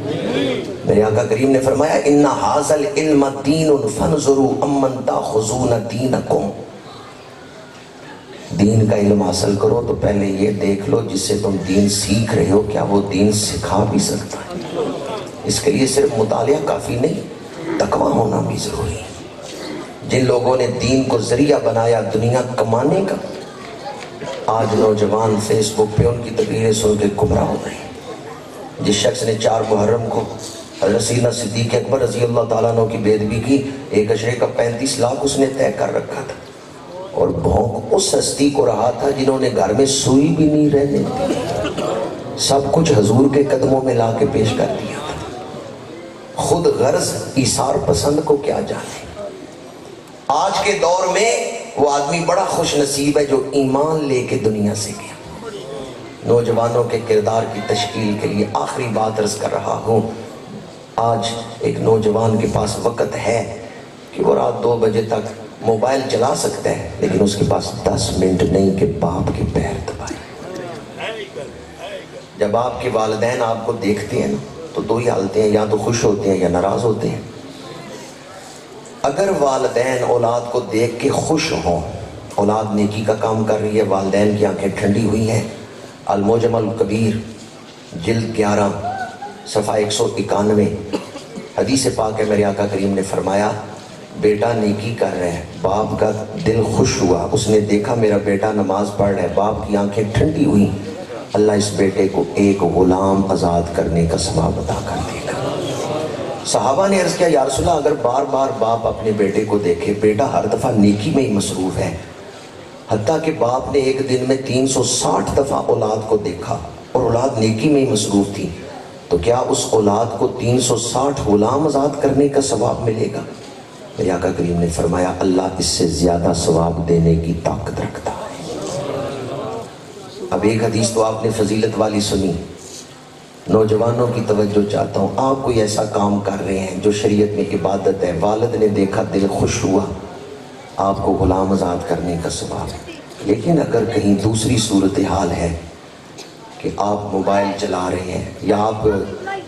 میرے آقا کریم نے فرمایا ان ھذا العلم دین فانظروا امن تاخذون دینکم، دین کا علم حاصل کرو تو پہلے یہ دیکھ لو جس سے تم دین سیکھ رہے ہو کیا وہ دین سکھا بھی سکتا ہے۔ اس کے لیے صرف مطالعہ کافی نہیں، تقویٰ ہونا بھی ضروری ہے۔ جن لوگوں نے دین کو ذریعہ بنایا دنیا کمانے کا، آج نوجوان فیس بک پہ ان کی تقریریں سن کے گمراہ ہو رہے ہیں۔ جس شخص نے 4 محرم کو حضرت سیدنا صدیق اکبر رضی اللہ تعالیٰ عنہ کی بے ادبی کی، 1 عشرے کا 35 لاکھ اس نے طے کر رکھا تھا، اور بھونک اس ہستی کو رہا تھا جنہوں نے گھر میں سوئی بھی نہیں رہنے دی، سب کچھ حضور کے قدموں میں لا کے پیش کر دیا تھا۔ خود غرض ایثار پسند کو کیا جانے۔ آج کے دور میں وہ آدمی بڑا خوش نصیب ہے جو ایمان لے کے دنیا سے گیا۔ نوجوانوں کے کردار کی تشکیل کے لیے آخری بات عرض کر رہا ہوں، آج ایک نوجوان کے پاس وقت ہے کہ وہ رات 2 بجے تک موبائل چلا سکتا ہے، لیکن اس کے پاس 10 منٹ نہیں کہ باپ کے پیر دبائے۔ جب آپ کے والدین آپ کو دیکھتے ہیں نا تو 2 ہی حالتیں ہیں، یا تو خوش ہوتے ہیں یا ناراض ہوتے ہیں۔ اگر والدین اولاد کو دیکھ کے خوش ہوں، اولاد نیکی کا کام کر رہی ہے، والدین کی آنکھیں ٹھنڈی ہوئی ہیں، المعجم الکبیر جلد 11 صفحہ 191 حدیث پاک ہے، میرے آقا کریم نے فرمایا بیٹا نیکی کر رہے ہیں، باپ کا دل خوش ہوا، اس نے دیکھا میرا بیٹا نماز پڑھ رہا ہے، باپ کی آنکھیں ٹھنڈی ہوئی، اللہ اس بیٹے کو ایک غلام آزاد کرنے کا ثواب عطا کر دے گا۔ صحابہ نے عرض کیا یا رسول اللہ اگر بار بار باپ اپنے بیٹے کو دیکھے، بیٹا ہر دفعہ نیکی میں ہی مصروف ہے، حتیٰ کہ باپ نے ایک دن میں 360 دفعہ اولاد کو دیکھا اور اولاد نیکی میں ہی مصروف تھی، تو کیا اس اولاد کو 360 غلام آزاد کرنے کا ثواب ملے گا؟ میرے آقا کریم نے فرمایا اللہ اس سے زیادہ ثواب دینے کی طاقت رکھتا ہے۔ اب ایک حدیث تو آپ نے فضیلت والی سنی، نوجوانوں کی توجہ چاہتا ہوں، آپ کوئی ایسا کام کر رہے ہیں جو شریعت میں عبادت ہے، والد نے دیکھا دل خوش ہوا، آپ کو غلام آزاد کرنے کا ثواب ہے۔ لیکن اگر کہیں دوسری صورتحال ہے کہ آپ موبائل چلا رہے ہیں یا آپ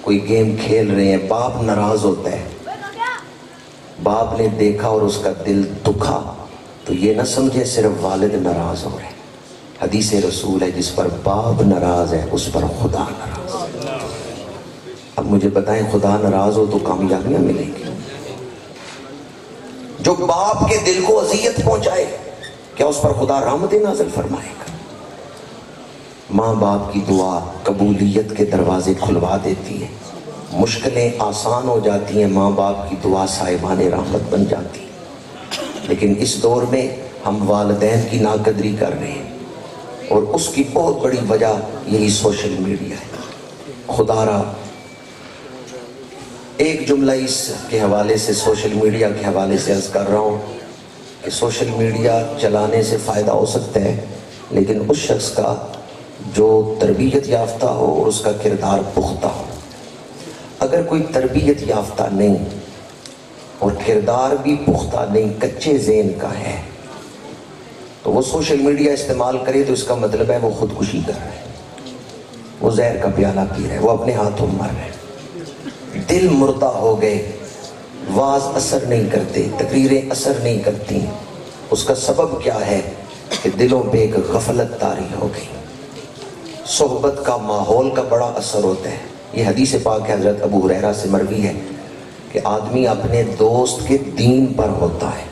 کوئی گیم کھیل رہے ہیں، باپ ناراض ہوتا ہے، باپ نے دیکھا اور اس کا دل دکھا، تو یہ نہ سمجھے صرف والد ناراض ہو رہے ہیں۔ حدیث رسول ہے جس پر باپ ناراض ہے اس پر خدا ناراض ہے۔ اب مجھے بتائیں خدا ناراض ہو تو کامیابیاں ملیں گی؟ جو باپ کے دل کو اذیت پہنچائے کیا اس پر خدا رحمت نازل فرمائے گا؟ ماں باپ کی دعا قبولیت کے دروازے کھلوا دیتی ہے، مشکلیں آسان ہو جاتی ہیں، ماں باپ کی دعا صاحبان رحمت بن جاتی ہے۔ لیکن اس دور میں ہم والدین کی ناقدری کر رہے ہیں اور اس کی بہت بڑی وجہ یہی سوشل میڈیا ہے۔ خدا را ایک جملہ اس کے حوالے سے، سوشل میڈیا کے حوالے سے عرض کر رہا ہوں کہ سوشل میڈیا چلانے سے فائدہ ہو سکتا ہے، لیکن اس شخص کا جو تربیت یافتہ ہو اور اس کا کردار پختہ ہو۔ اگر کوئی تربیت یافتہ نہیں اور کردار بھی پختہ نہیں، کچے ذہن کا ہے، تو وہ سوشل میڈیا استعمال کرے تو اس کا مطلب ہے وہ خودکشی کر رہے ہیں، وہ زہر کا پیالہ پی رہے ہیں، وہ اپنے ہاتھوں مر رہے ہیں۔ دل مردہ ہو گئے، واز اثر نہیں کرتے، تقریریں اثر نہیں کرتی۔ اس کا سبب کیا ہے کہ دلوں پہ ایک غفلت طاری ہو گئی۔ صحبت کا، ماحول کا بڑا اثر ہوتا ہے۔ یہ حدیث پاک حضرت ابو ہریرہ سے مروی ہے کہ آدمی اپنے دوست کے دین پر ہوتا ہے۔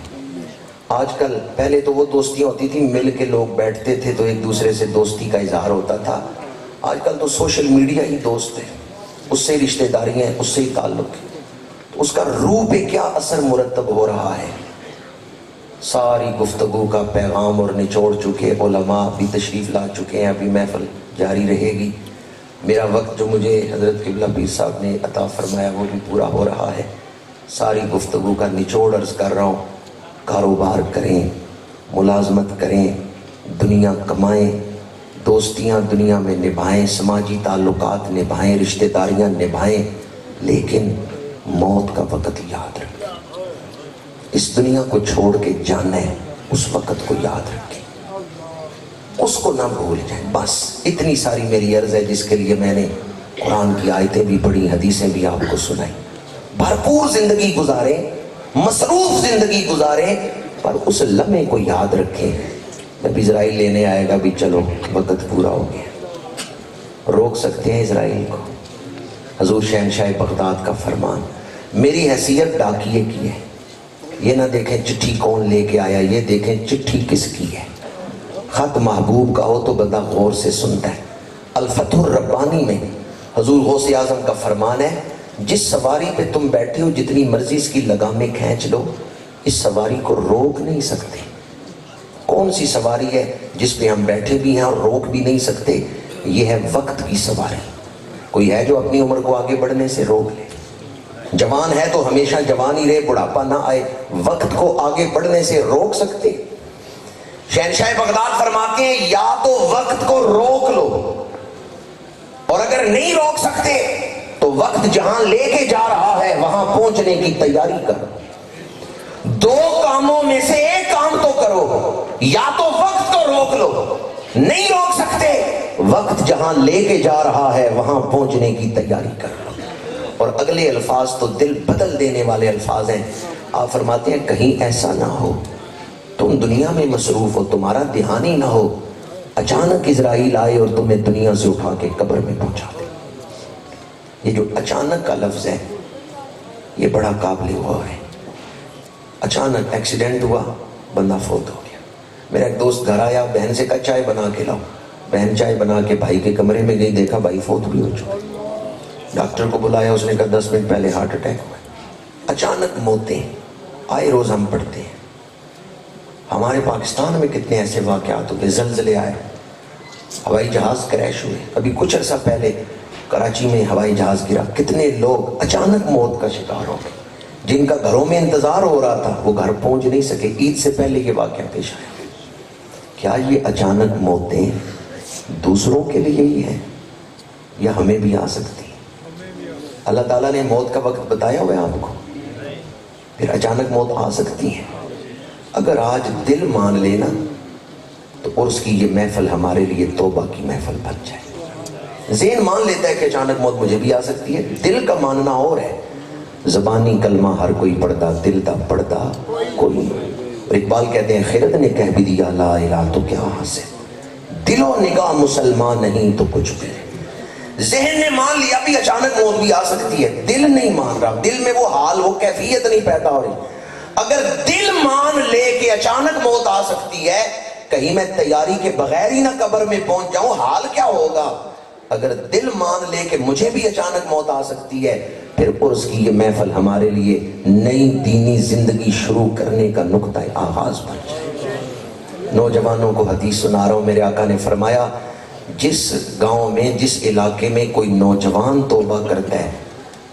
آج کل، پہلے تو وہ دوستیاں ہوتی تھی مل کے لوگ بیٹھتے تھے تو ایک دوسرے سے دوستی کا اظہار ہوتا تھا، آج کل تو سوشل میڈیا ہی دوست ہے، اس سے رشتہ داریاں ہیں، اس سے ہی تعلق ہے۔ اس کا روح پہ کیا اثر مرتب ہو رہا ہے؟ ساری گفتگو کا پیغام اور نچوڑ چکے، علماء بھی تشریف لا چکے ہیں، ابھی محفل جاری رہے گی۔ میرا وقت جو مجھے حضرت قبلہ پیر صاحب نے عطا فرمایا وہ بھی پورا ہو رہا ہے۔ ساری گفتگو کا نچوڑ عرض کر رہا ہوں، کاروبار کریں، ملازمت کریں، دنیا کمائیں، دوستیاں دنیا میں نبھائیں، سماجی تعلقات نبھائیں، رشتہ داریاں نبھائیں، لیکن موت کا وقت یاد رکھیں۔ اس دنیا کو چھوڑ کے جانا ہے، اس وقت کو یاد رکھیں، اس کو نہ بھول جائیں۔ بس اتنی ساری میری عرض ہے جس کے لیے میں نے قرآن کی آیتیں بھی پڑھی، حدیثیں بھی آپ کو سنائیں۔ بھرپور زندگی گزاریں، مصروف زندگی گزاریں، پر اس لمحے کو یاد رکھیں جب اسرائیل لینے آئے گا بھی چلو وقت پورا ہو گیا۔ روک سکتے ہیں اسرائیل کو؟ حضور شہنشاہ بغداد کا فرمان، میری حیثیت ڈاکیے کی ہے، یہ نہ دیکھیں چٹھی کون لے کے آیا، یہ دیکھیں چٹھی کس کی ہے۔ خط محبوب کا ہو تو بندہ غور سے سنتا ہے۔ الفتح الربانی میں حضور غوث اعظم کا فرمان ہے، جس سواری پہ تم بیٹھے ہو جتنی مرضی اس کی لگامیں کھینچ لو، اس سواری کو روک نہیں سکتے۔ کون سی سواری ہے جس پہ ہم بیٹھے بھی ہیں اور روک بھی نہیں سکتے؟ یہ ہے وقت کی سواری۔ کوئی ہے جو اپنی عمر کو آگے بڑھنے سے روک لے؟ جوان ہے تو ہمیشہ جوان ہی رہے، بڑھاپا نہ آئے، وقت کو آگے بڑھنے سے روک سکتے؟ شہنشاہ بغداد فرماتے ہیں یا تو وقت کو روک لو، اور اگر نہیں روک سکتے تو وقت جہاں لے کے جا رہا ہے وہاں پہنچنے کی تیاری کرو۔ دو کاموں میں سے ایک کام تو کرو، یا تو وقت کو روک لو، نہیں روک سکتے وقت جہاں لے کے جا رہا ہے وہاں پہنچنے کی تیاری کرو۔ اور اگلے الفاظ تو دل بدل دینے والے الفاظ ہیں۔ آپ فرماتے ہیں کہیں ایسا نہ ہو تم دنیا میں مصروف ہو، تمہارا دھیان ہی نہ ہو، اچانک اسرائیل آئے اور تمہیں دنیا سے اٹھا کے قبر میں پہنچا دے۔ یہ جو اچانک کا لفظ ہے یہ بڑا قابل غور ہے۔ اچانک ایکسیڈنٹ ہوا، بندہ فوت ہو گیا۔ میرا ایک دوست گھر آیا، بہن سے کہا چائے بنا کے لاؤ، بہن چائے بنا کے بھائی کے کمرے میں گئی، دیکھا بھائی فوت بھی ہو چکا۔ ڈاکٹر کو بلایا، اس نے کہا 10 منٹ پہلے ہارٹ اٹیک ہوا۔ اچانک موتیں آئے روز ہم پڑھتے ہیں۔ ہمارے پاکستان میں کتنے ایسے واقعات ہوتے، زلزلے آئے، ہوائی جہاز کریش ہوئے۔ ابھی کچھ عرصہ پہلے کراچی میں ہوائی جہاز گرا، کتنے لوگ اچانک موت کا شکار ہو گئے۔ جن کا گھروں میں انتظار ہو رہا تھا وہ گھر پہنچ نہیں سکے، عید سے پہلے یہ واقعہ پیش آیا۔ کیا یہ اچانک موتیں دوسروں کے لیے ہی ہیں یا ہمیں بھی آ سکتی ہیں؟ اللہ تعالیٰ نے موت کا وقت بتایا ہوا ہے آپ کو، پھر اچانک موت آ سکتی ہے۔ اگر آج دل مان لینا تو عرس کی یہ محفل ہمارے لیے توبہ کی محفل بن جائے۔ ذہن مان لیتا ہے کہ اچانک موت مجھے بھی آ سکتی ہے، دل کا ماننا اور ہے۔ زبانی کلمہ ہر کوئی پڑھتا، دل دا پڑھتا کوئی نہیں۔ اور اقبال کہتے ہیں خرد نے کہہ بھی دیا لا الہ تو کیا حاصل، دل و نگاہ مسلمان نہیں تو کچھ بھی نہیں۔ ذہن نے مان لیا بھی اچانک موت بھی آ سکتی ہے، دل نہیں مان رہا، دل میں وہ حال وہ کیفیت نہیں پیدا ہو رہی۔ اگر دل مان لے کہ اچانک موت آ سکتی ہے، کہیں میں تیاری کے بغیر ہی نہ قبر میں پہنچ جاؤں، حال کیا ہوگا؟ اگر دل مان لے کہ مجھے بھی اچانک موت آ سکتی ہے، پھر عرس کی یہ محفل ہمارے لیے نئی دینی زندگی شروع کرنے کا نقطہ آغاز بن جائے۔ نوجوانوں کو حدیث سنا رہا ہوں، میرے آقا نے فرمایا جس گاؤں میں، جس علاقے میں کوئی نوجوان توبہ کرتا ہے،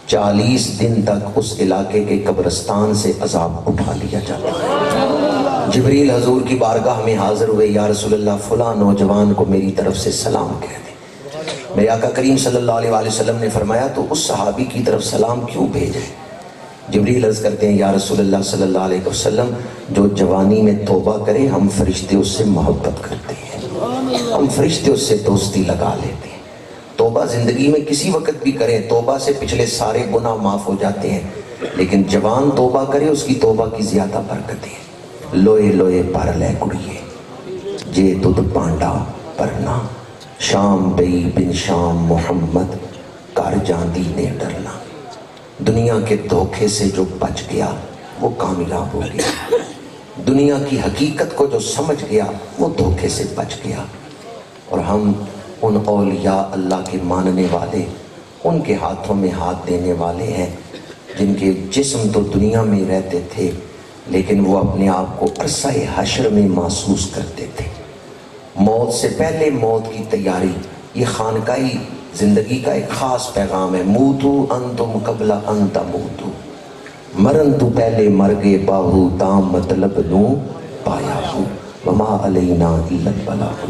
40 دن تک اس علاقے کے قبرستان سے عذاب اٹھا لیا جاتا ہے۔ جبریل حضور کی بارگاہ میں حاضر ہوئے، یا رسول اللہ فلاں نوجوان کو میری طرف سے سلام کہہ دیں۔ میرے آقا کریم صلی اللہ علیہ وسلم نے فرمایا تو اس صحابی کی طرف سلام کیوں بھیجے؟ جبریل عرض کرتے ہیں یا رسول اللہ صلی اللہ علیہ وسلم، جو جوانی میں توبہ کرے ہم فرشتے اس سے محبت کرتے ہیں، ہم فرشتے اس سے دوستی لگا لیتے ہیں۔ توبہ زندگی میں کسی وقت بھی کریں، توبہ سے پچھلے سارے گناہ معاف ہو جاتے ہیں، لیکن جوان توبہ کرے اس کی توبہ کی زیادہ برکتیں ہیں۔ لوئے لوئے پر لے کڑیے جے تد پانڈا پرنا، شام بئی بن شام محمد کر جاندی نے ڈرنا۔ دنیا کے دھوکے سے جو بچ گیا وہ کامیاب ہو گیا، دنیا کی حقیقت کو جو سمجھ گیا وہ دھوکے سے بچ گیا۔ اور ہم ان اولیاء اللہ کے ماننے والے، ان کے ہاتھوں میں ہاتھ دینے والے ہیں جن کے جسم تو دنیا میں رہتے تھے لیکن وہ اپنے آپ کو عرصہ حشر میں محسوس کرتے تھے۔ موت سے پہلے موت کی تیاری، یہ خانقاہی زندگی کا ایک خاص پیغام ہے۔ موتو انتم قبل ان تموتو، مرن تو پہلے مر گئے باہو تام مطلب نو پایا ہو، وما علینا الا البلاغ۔